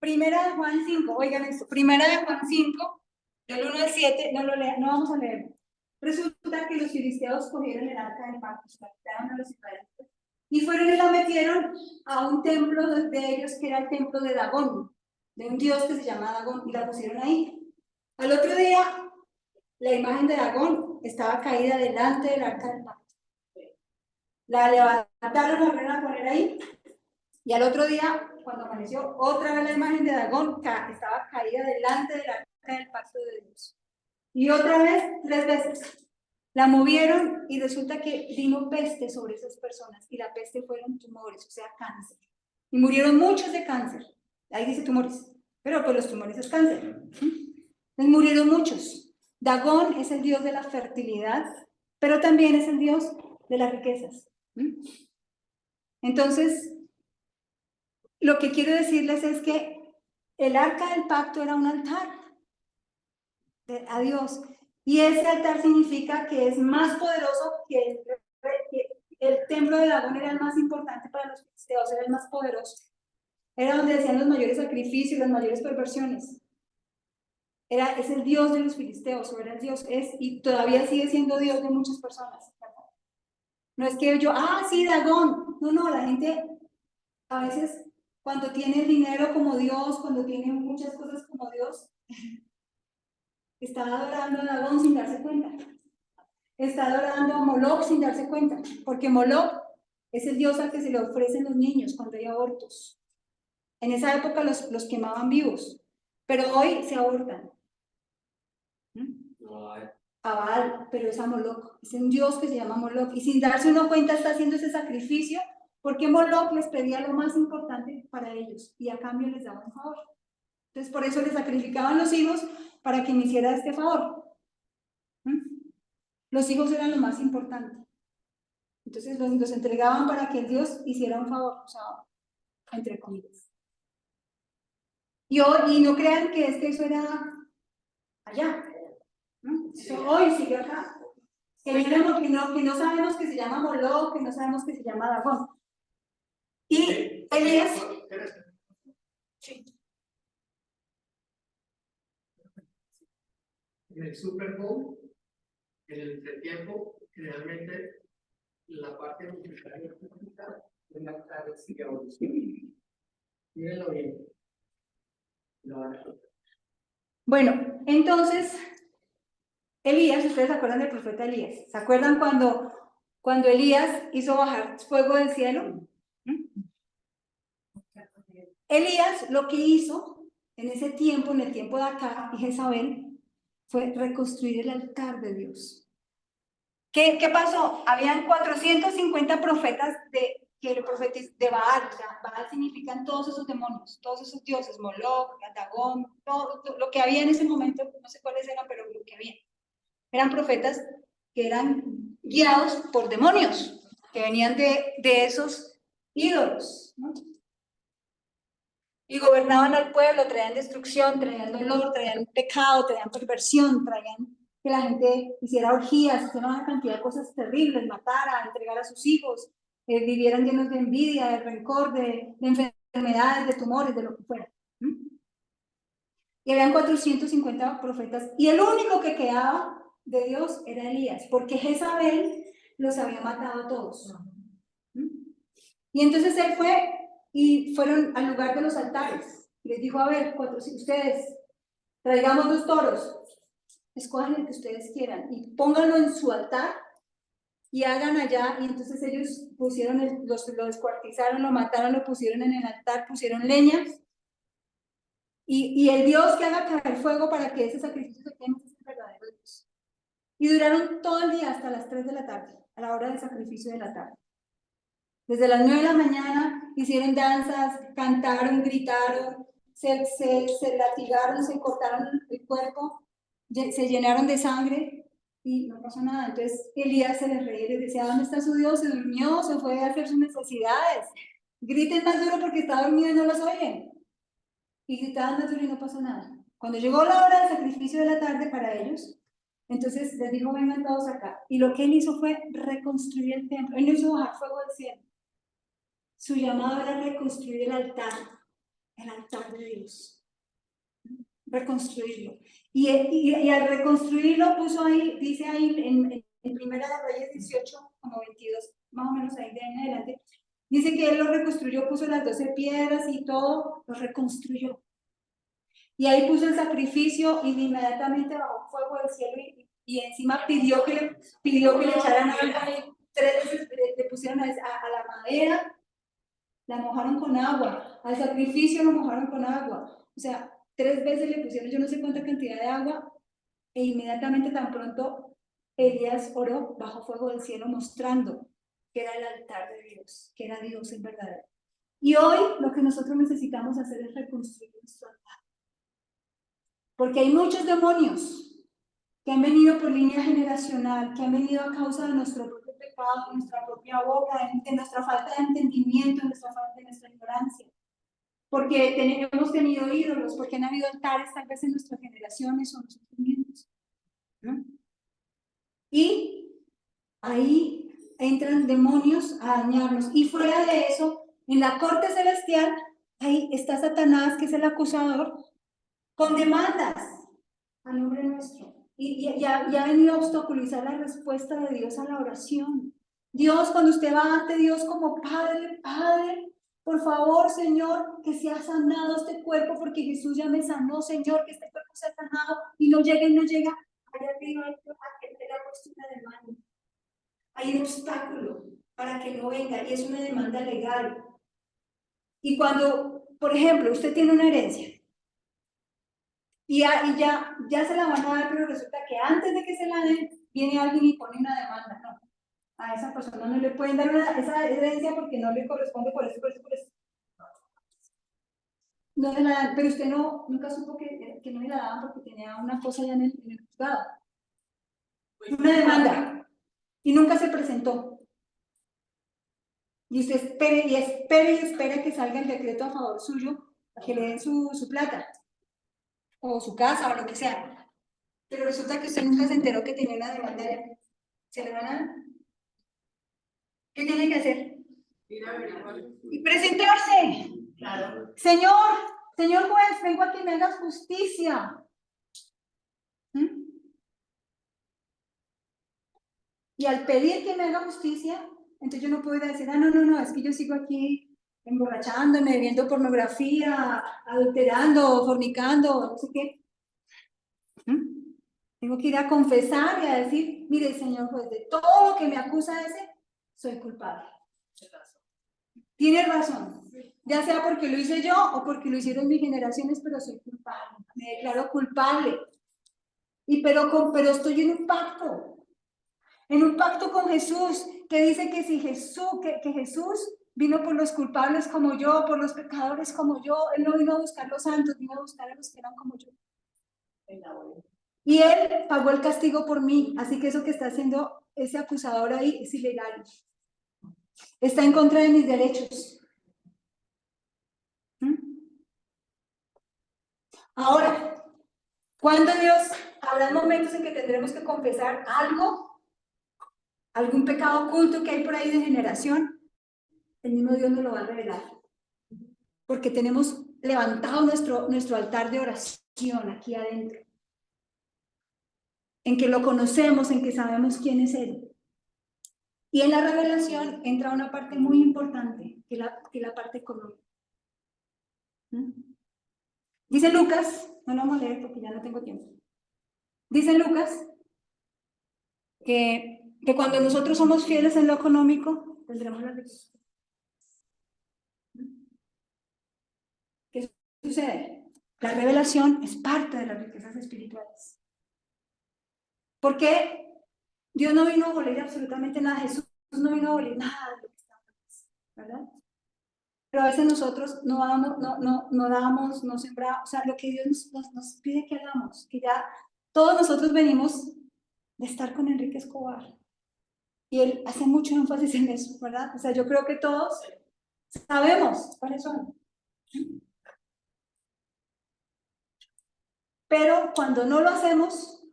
Primera de Juan 5, oigan esto, Primera de Juan 5, del 1 al 7, no vamos a leer. Resulta que los filisteos cogieron el arca del pacto, se la quitaron a los israelitas, y fueron y la metieron a un templo de ellos, que era el templo de Dagón, de un dios que se llama Dagón, y la pusieron ahí. Al otro día, la imagen de Dagón estaba caída delante del arca del pacto. La levantaron, la volvieron a poner ahí, y al otro día, cuando amaneció, otra vez la imagen de Dagón estaba caída delante del arca del pacto de Dios. Y otra vez, 3 veces. La movieron y resulta que vino peste sobre esas personas, y la peste fueron tumores, o sea, cáncer. Y murieron muchos de cáncer. Ahí dice tumores. pero pues los tumores es cáncer. Entonces murieron muchos. Dagón es el dios de la fertilidad, pero también es el dios de las riquezas. Entonces, lo que quiero decirles es que el arca del pacto era un altar a Dios, y ese altar significa que es más poderoso que el templo de Dagón era el más importante para los filisteos, era el más poderoso. Era donde hacían los mayores sacrificios, las mayores perversiones. Es el Dios de los filisteos, o era el Dios, y todavía sigue siendo Dios de muchas personas. No es que yo, sí, Dagón. No, la gente a veces cuando tiene el dinero como Dios, cuando tiene muchas cosas como Dios, está adorando a Dagón sin darse cuenta. Está adorando a Moloch sin darse cuenta, porque Moloch es el dios al que se le ofrecen los niños cuando hay abortos. En esa época los quemaban vivos, pero hoy se abortan. A Baal, pero es a Moloch, es un dios que se llama Moloch, y sin darse uno cuenta está haciendo ese sacrificio, porque Moloch les pedía lo más importante para ellos, y a cambio les daba un favor. Entonces por eso le sacrificaban los hijos para que me hiciera este favor. Los hijos eran lo más importante. Entonces los entregaban para que el Dios hiciera un favor, o sea, entre comillas. Y no crean que eso era allá. Eso hoy sigue acá. Que no sabemos que se llama Moloch, que no sabemos que se llama Dagón. Y Elías. Sí. En el Super Bowl, en el entretiempo, generalmente la parte musical es la tarde sigue ahora. Mírenlo bien. Bueno, entonces, Elías, ustedes se acuerdan del profeta Elías. ¿Se acuerdan cuando Elías hizo bajar fuego del cielo? Elías lo que hizo en ese tiempo, en el tiempo de Acab y Jezabel, fue reconstruir el altar de Dios. ¿Qué pasó? Habían 450 profetas de Baal. O sea, Baal significan todos esos demonios, todos esos dioses, Moloch, Dagón, todo lo que había en ese momento, no sé cuáles eran, pero lo que había. Eran profetas que eran guiados por demonios, que venían de esos ídolos, ¿no? Y gobernaban al pueblo, traían destrucción, traían dolor, traían pecado, traían perversión, traían que la gente hiciera orgías, hiciera una cantidad de cosas terribles, matara, entregara a sus hijos, vivieran llenos de envidia, de rencor, de enfermedades, de tumores, de lo que fuera. Y habían 450 profetas, y el único que quedaba de Dios era Elías, porque Jezabel los había matado a todos. Y entonces él fue y fueron al lugar de los altares. Les dijo, a ver, ustedes, traigamos 2 toros, escojan el que ustedes quieran y pónganlo en su altar y hagan allá. Y entonces ellos pusieron, lo descuartizaron, lo mataron, lo pusieron en el altar, pusieron leña. Y el Dios que haga caer fuego para que ese sacrificio se queme es el verdadero Dios. Y duraron todo el día hasta las 3 de la tarde, a la hora del sacrificio de la tarde. Desde las 9 de la mañana hicieron danzas, cantaron, gritaron, se latigaron, se cortaron el cuerpo, se llenaron de sangre y no pasó nada. Entonces Elías se les reía y les decía, ¿dónde está su Dios? Se durmió, se fue a hacer sus necesidades. Griten más duro porque está dormido y no los oyen. Y gritaban más duro y no pasó nada. Cuando llegó la hora del sacrificio de la tarde para ellos, entonces les dijo, vengan todos acá. Y lo que él hizo fue reconstruir el templo. Él no hizo bajar fuego del cielo. Su llamado era reconstruir el altar de Dios. Reconstruirlo. Y al reconstruirlo puso ahí, dice ahí en Primera de Reyes 18, como 22, más o menos ahí de ahí en adelante, dice que él lo reconstruyó, puso las 12 piedras y todo, lo reconstruyó. Y ahí puso el sacrificio y inmediatamente bajó fuego del cielo y encima pidió que le echaran agua y 3 veces le pusieron a la madera. La mojaron con agua, al sacrificio lo mojaron con agua, o sea, 3 veces le pusieron yo no sé cuánta cantidad de agua, e inmediatamente tan pronto Elías oró bajo fuego del cielo mostrando que era el altar de Dios, que era Dios en verdad. Y hoy lo que nosotros necesitamos hacer es reconstruir nuestro altar. Porque hay muchos demonios que han venido por línea generacional, que han venido a causa de nuestro propio pecado, de nuestra propia boca, de nuestra falta de entendimiento, de nuestra ignorancia. Porque hemos tenido ídolos, porque han habido altares tal vez en nuestras generaciones o nosotros mismos, ¿no? Y ahí entran demonios a dañarnos. Y fuera de eso, en la corte celestial, ahí está Satanás, que es el acusador, con demandas a nombre nuestro. Y ha venido a obstaculizar la respuesta de Dios a la oración. Dios, cuando usted va ante Dios como Padre, Padre, por favor, Señor, que sea sanado este cuerpo, porque Jesús ya me sanó, Señor, que este cuerpo sea sanado, y no llega, allá arriba hay que te le ha puesto una demanda. Hay un obstáculo para que no venga, y es una demanda legal. Y cuando, por ejemplo, usted tiene una herencia, y ya se la van a dar, pero resulta que antes de que se la den, viene alguien y pone una demanda. No, a esa persona no le pueden dar esa herencia porque no le corresponde por eso. No se la dan, pero usted nunca supo que no le la daban porque tenía una cosa ya en el juzgado. Una demanda. Y nunca se presentó. Y usted espere que salga el decreto a favor suyo, que le den su plata, o su casa, o lo que sea. Pero resulta que usted nunca se enteró que tenía una demanda. ¿Se le van a dar? ¿Qué tiene que hacer? Y presentarse. Claro. Señor juez, vengo a que me hagas justicia. ¿Mm? Y al pedir que me haga justicia, entonces yo no puedo ir a decir, no, es que yo sigo aquí emborrachándome, viendo pornografía, adulterando, fornicando, no sé qué. ¿Mm? Tengo que ir a confesar y a decir, mire, señor juez, de todo lo que me acusa ese, soy culpable. Tiene razón, ya sea porque lo hice yo o porque lo hicieron mis generaciones, pero soy culpable, me declaro culpable. Pero estoy en un pacto con Jesús, que dice que si que Jesús vino por los culpables como yo, por los pecadores como yo, Él no vino a buscar los santos, vino a buscar a los que eran como yo. Y Él pagó el castigo por mí, así que eso que está haciendo ese acusador ahí es ilegal. Está en contra de mis derechos. Ahora, cuando Dios, habrá momentos en que tendremos que confesar algún pecado oculto que hay por ahí de generación, el mismo Dios nos lo va a revelar. Porque tenemos levantado nuestro altar de oración aquí adentro. En que lo conocemos, en que sabemos quién es Él. Y en la revelación entra una parte muy importante, que es la parte económica. Dice Lucas, no lo vamos a leer porque ya no tengo tiempo. Dice Lucas que cuando nosotros somos fieles en lo económico, tendremos la riqueza. ¿Qué sucede? La revelación es parte de las riquezas espirituales. Porque Dios no vino a abolir absolutamente nada, Jesús no vino a abolir nada de lo que está antes, ¿verdad? Pero a veces nosotros no damos, no sembramos, o sea, lo que Dios nos pide que hagamos, que ya todos nosotros venimos de estar con Enrique Escobar. Y él hace mucho énfasis en eso, ¿verdad? O sea, yo creo que todos sabemos cuáles son. Pero cuando no lo hacemos,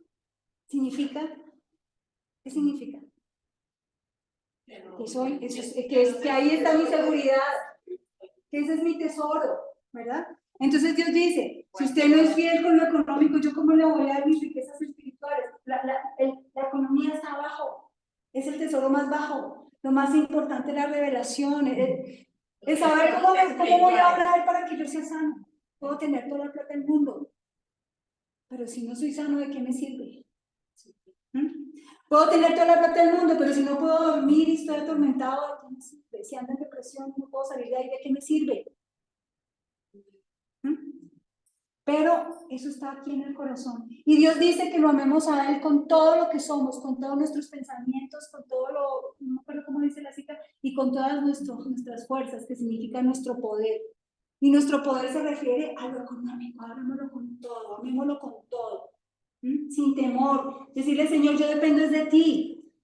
¿qué significa? Que ahí está mi seguridad, que ese es mi tesoro, ¿verdad? Entonces Dios dice, si usted no es fiel con lo económico, ¿yo cómo le voy a dar mis riquezas espirituales? La economía está abajo, es el tesoro más bajo. Lo más importante es la revelación, es saber cómo voy a orar para que yo sea sano. Puedo tener toda la plata del mundo, pero si no soy sano, ¿de qué me sirve? Puedo tener toda la plata del mundo, pero si no puedo dormir y estoy atormentado, ¿de qué me sirve? Si ando en depresión, no puedo salir de ahí, ¿de qué me sirve? Pero eso está aquí en el corazón. Y Dios dice que lo amemos a Él con todo lo que somos, con todos nuestros pensamientos, con todo no me acuerdo cómo dice la cita, y con todas nuestras fuerzas, que significa nuestro poder. Y nuestro poder se refiere a lo económico, hagámoslo con todo, amémoslo con todo, sin temor. Decirle, Señor, yo dependo de ti,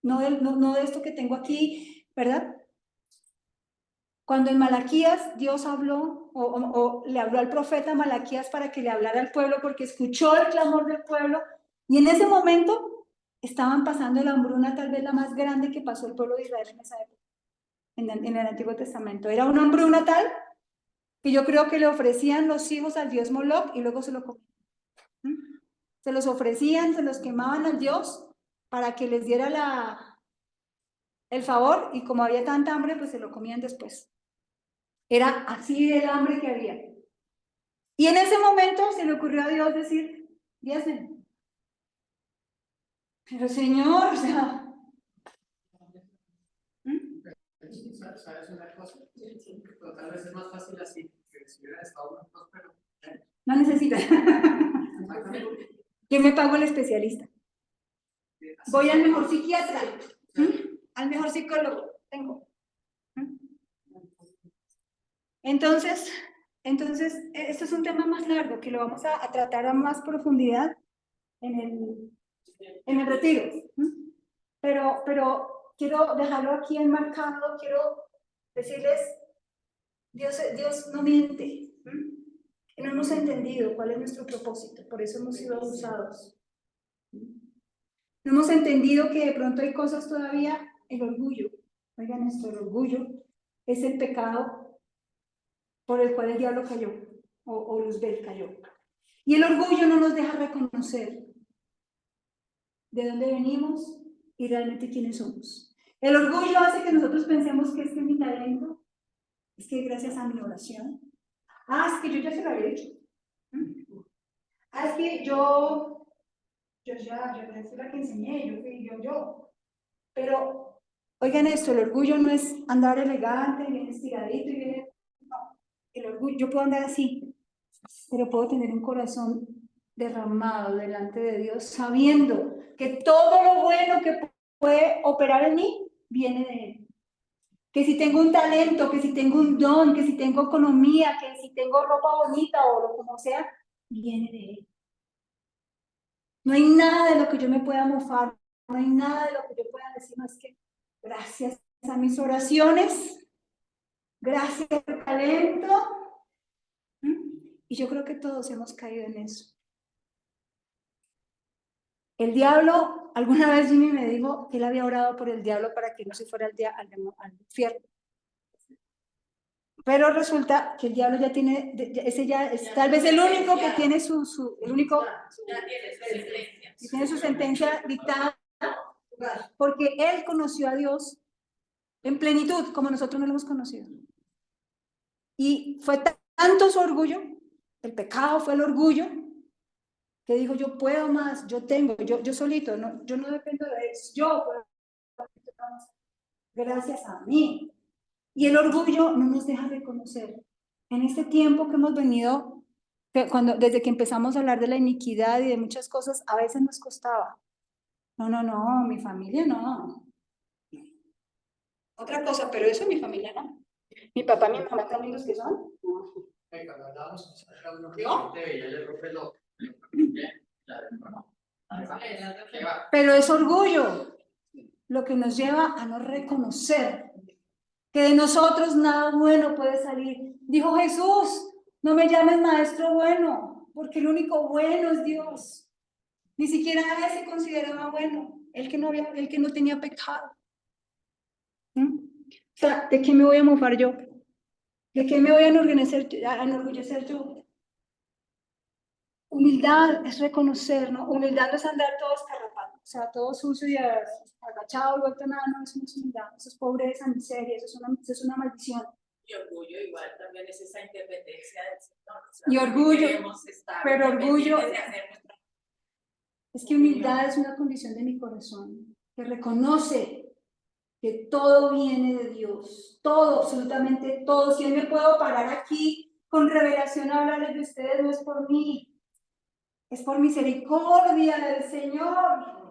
no de esto que tengo aquí, ¿verdad? Cuando en Malaquías Dios habló, o le habló al profeta Malaquías para que le hablara al pueblo, porque escuchó el clamor del pueblo, y en ese momento estaban pasando la hambruna, tal vez la más grande que pasó el pueblo de Israel en esa época, en el Antiguo Testamento. Era una hambruna tal que yo creo que le ofrecían los hijos al dios Moloch y luego se lo comían. Se los ofrecían, se los quemaban al dios para que les diera el favor, y como había tanta hambre, pues se lo comían después. Era así el hambre que había. Y en ese momento se le ocurrió a Dios decir, diezme. Pero Señor, o sea... ¿Sabes una cosa? Pero tal vez es más fácil así, que si hubiera estado más próspero. No necesita. Yo me pago el especialista. Voy al mejor psiquiatra, al mejor psicólogo. Tengo. Entonces, esto es un tema más largo que lo vamos a tratar a más profundidad en el retiro. Pero quiero dejarlo aquí enmarcado, quiero decirles, Dios no miente. No hemos entendido cuál es nuestro propósito, por eso hemos sido abusados. No hemos entendido que de pronto hay cosas todavía, el orgullo. Oigan esto, el orgullo es el pecado por el cual el diablo cayó, o Luzbel cayó. Y el orgullo no nos deja reconocer de dónde venimos y realmente quiénes somos. El orgullo hace que nosotros pensemos que es que mi talento, es que gracias a mi oración, es que yo ya se lo había hecho. Es que yo fui la que enseñé, yo. Pero, oigan esto, el orgullo no es andar elegante, bien estiradito y bien... No, el orgullo, yo puedo andar así, pero puedo tener un corazón derramado delante de Dios, sabiendo que todo lo bueno que puede operar en mí, viene de Él. Que si tengo un talento, que si tengo un don, que si tengo economía, que si tengo ropa bonita o lo como sea, viene de Él. No hay nada de lo que yo me pueda mofar, no hay nada de lo que yo pueda decir más que gracias a mis oraciones, gracias al talento. Y yo creo que todos hemos caído en eso. El diablo, alguna vez Jimmy me dijo que él había orado por el diablo para que no se fuera al infierno. Pero resulta que el diablo ya tiene, ese ya es tal vez el único que tiene el único que tiene su sentencia dictada, porque él conoció a Dios en plenitud como nosotros no lo hemos conocido. Y fue tanto su orgullo, el pecado fue el orgullo, que dijo, yo puedo más, yo tengo, yo solito, no, yo no dependo de eso, yo puedo más, gracias a mí. Y el orgullo no nos deja reconocer. En este tiempo que hemos venido, desde que empezamos a hablar de la iniquidad y de muchas cosas, a veces nos costaba. No, mi familia no. Otra cosa, pero eso mi familia no. Mi papá y mi mamá también los que son. Cuando hablábamos, ¿Yo? veía el rope lo. Pero es orgullo lo que nos lleva a no reconocer que de nosotros nada bueno puede salir. Dijo Jesús, no me llames maestro bueno, porque el único bueno es Dios. Ni siquiera él se consideraba bueno, el que no tenía pecado. O sea, ¿de qué me voy a mofar yo? ¿De qué me voy a enorgullecer yo? Humildad es reconocer, ¿no? Humildad no es andar todo escarrapado, o sea, todo sucio y agachado, vuelto nada, no, eso no es humildad, eso es pobreza, miseria, eso es una maldición. Y orgullo igual también es esa independencia del Señor. O sea, Y orgullo, pero orgullo, es que humildad es una condición de mi corazón, que reconoce que todo viene de Dios, todo, absolutamente todo. Si Él me puedo parar aquí con revelación a hablarles de ustedes, no es por mí, es por misericordia del Señor.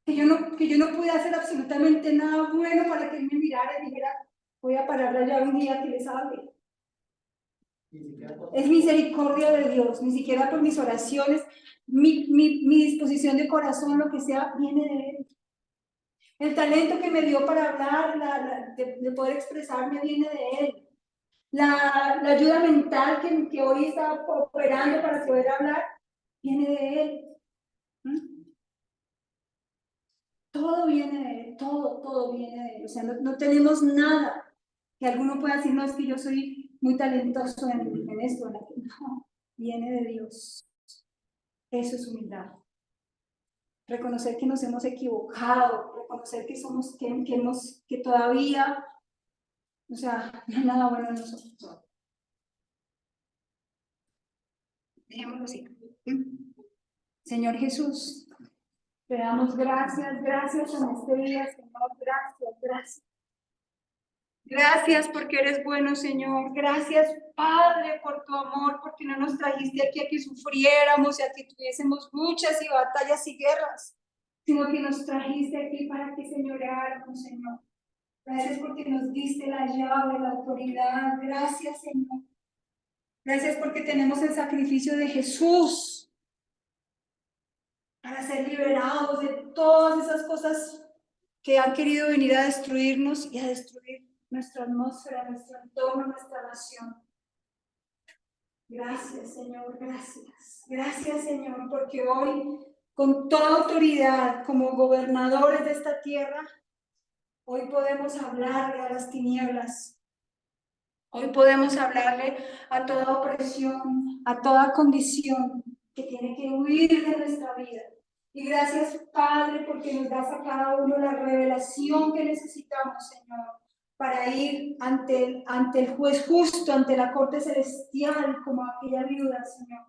Que yo no pude hacer absolutamente nada bueno para que Él me mirara y dijera, voy a pararle allá un día que les hable. Es misericordia de Dios, ni siquiera por mis oraciones, mi disposición de corazón, lo que sea, viene de Él. El talento que me dio para hablar, de poder expresarme, viene de Él. La ayuda mental que hoy está operando para poder hablar, viene de Él. ¿Mm? Todo viene de Él, todo viene de Él. O sea, no tenemos nada que alguno pueda decir, no, es que yo soy muy talentoso en esto, en aquello. No, viene de Dios. Eso es humildad. Reconocer que nos hemos equivocado, reconocer que somos, que todavía, o sea, no hay nada bueno en nosotros. Dejémoslo así. Señor Jesús, te damos gracias en este día, Señor, gracias. Gracias porque eres bueno, Señor. Gracias, Padre, por tu amor, porque no nos trajiste aquí a que sufriéramos y a que tuviésemos luchas y batallas y guerras, sino que nos trajiste aquí para que señoreáramos, Señor. Gracias porque nos diste la llave, la autoridad. Gracias, Señor. Gracias porque tenemos el sacrificio de Jesús para ser liberados de todas esas cosas que han querido venir a destruirnos y a destruir nuestra atmósfera, nuestro entorno, nuestra nación. Gracias, Señor, gracias. Gracias, Señor, porque hoy, con toda autoridad, como gobernadores de esta tierra, hoy podemos hablarle a las tinieblas. Hoy podemos hablarle a toda opresión, a toda condición que tiene que huir de nuestra vida. Y gracias, Padre, porque nos das a cada uno la revelación que necesitamos, Señor, para ir ante el juez justo, ante la corte celestial, como aquella viuda, Señor.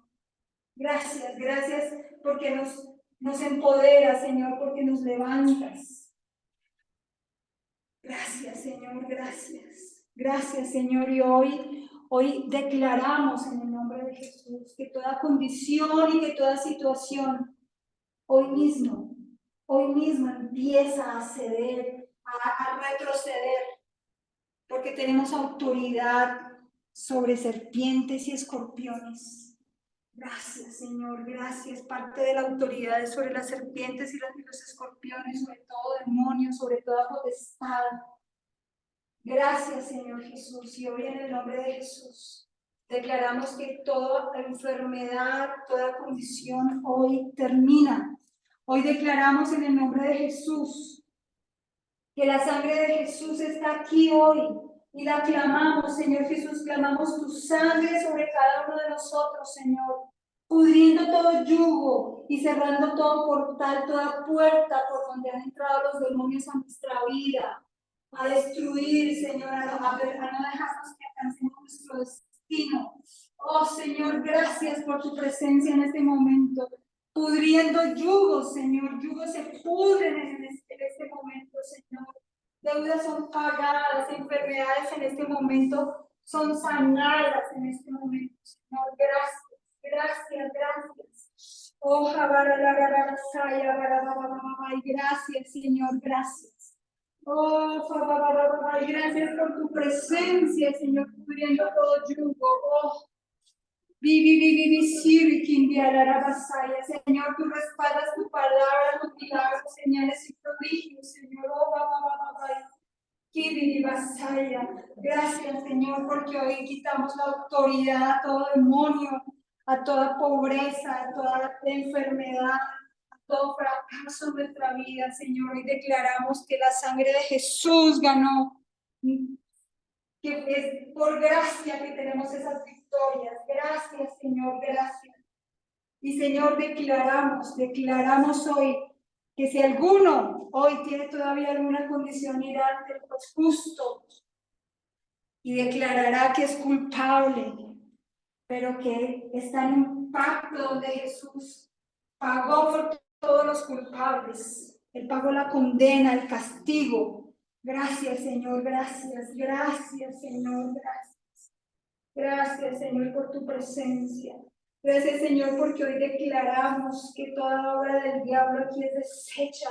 Gracias porque nos empoderas, Señor, porque nos levantas. Gracias, Señor, gracias. Gracias, Señor, y hoy declaramos en el nombre de Jesús que toda condición y que toda situación hoy mismo empieza a ceder, a retroceder, porque tenemos autoridad sobre serpientes y escorpiones. Gracias, Señor, gracias. Parte de la autoridad es sobre las serpientes y los escorpiones, sobre todo demonios, sobre toda potestad. Gracias, Señor Jesús, y hoy en el nombre de Jesús declaramos que toda enfermedad, toda condición hoy termina. Hoy declaramos en el nombre de Jesús que la sangre de Jesús está aquí hoy y la clamamos, Señor Jesús, clamamos tu sangre sobre cada uno de nosotros, Señor, pudriendo todo yugo y cerrando todo portal, toda puerta por donde han entrado los demonios a nuestra vida, a destruir, Señor, a no dejarnos que alcancemos nuestro destino. Oh, Señor, gracias por tu presencia en este momento. Pudriendo yugos, Señor, yugos se pudren en este momento, Señor. Deudas son pagadas, enfermedades en este momento son sanadas en este momento, Señor. Gracias. Oh, gracias, Señor, gracias. Oh, gracias por tu presencia, Señor, cubriendo todo yugo. Oh, Señor, tú respaldas tu palabra, tus milagros, señales y prodigios, Señor. Oh, gracias, Señor, porque hoy quitamos la autoridad a todo demonio, a toda pobreza, a toda enfermedad, a todo fracaso en nuestra vida, Señor. Hoy declaramos que la sangre de Jesús ganó, que es por gracia que tenemos esas victorias. Gracias, Señor, gracias. Y, Señor, declaramos hoy que si alguno hoy tiene todavía alguna condición, irá ante el juez justo y declarará que es culpable, pero que está en un pacto donde Jesús pagó por todos los culpables. Él pagó la condena, el castigo. Gracias, Señor, gracias, Señor, gracias. Gracias, Señor, por tu presencia. Gracias, Señor, porque hoy declaramos que toda obra del diablo aquí es deshecha.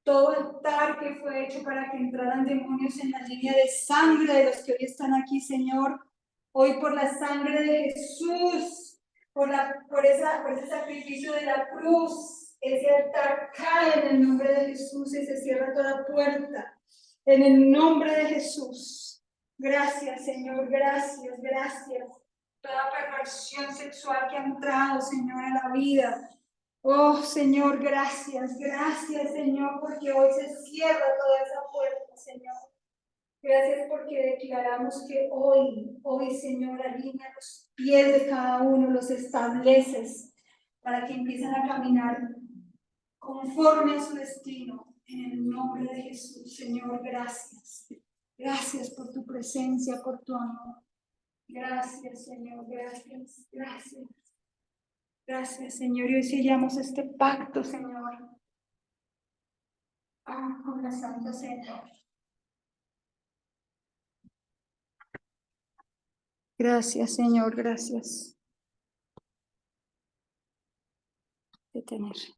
Todo altar que fue hecho para que entraran demonios en la línea de sangre de los que hoy están aquí, Señor, Hoy por la sangre de Jesús, por ese sacrificio de la cruz, ese altar cae en el nombre de Jesús y se cierra toda puerta. En el nombre de Jesús. Gracias, Señor, gracias, gracias. Toda perversión sexual que ha entrado, Señor, a la vida. Oh, Señor, gracias, gracias, Señor, porque hoy se cierra toda esa puerta, Señor. Gracias porque declaramos que hoy, Señor, alinea los pies de cada uno, los estableces para que empiecen a caminar conforme a su destino. En el nombre de Jesús, Señor, gracias. Gracias por tu presencia, por tu amor. Gracias, Señor, gracias, gracias. Gracias, Señor. Y hoy sellamos este pacto, Señor. Con la Santa Cena. Gracias, Señor, gracias. Detener.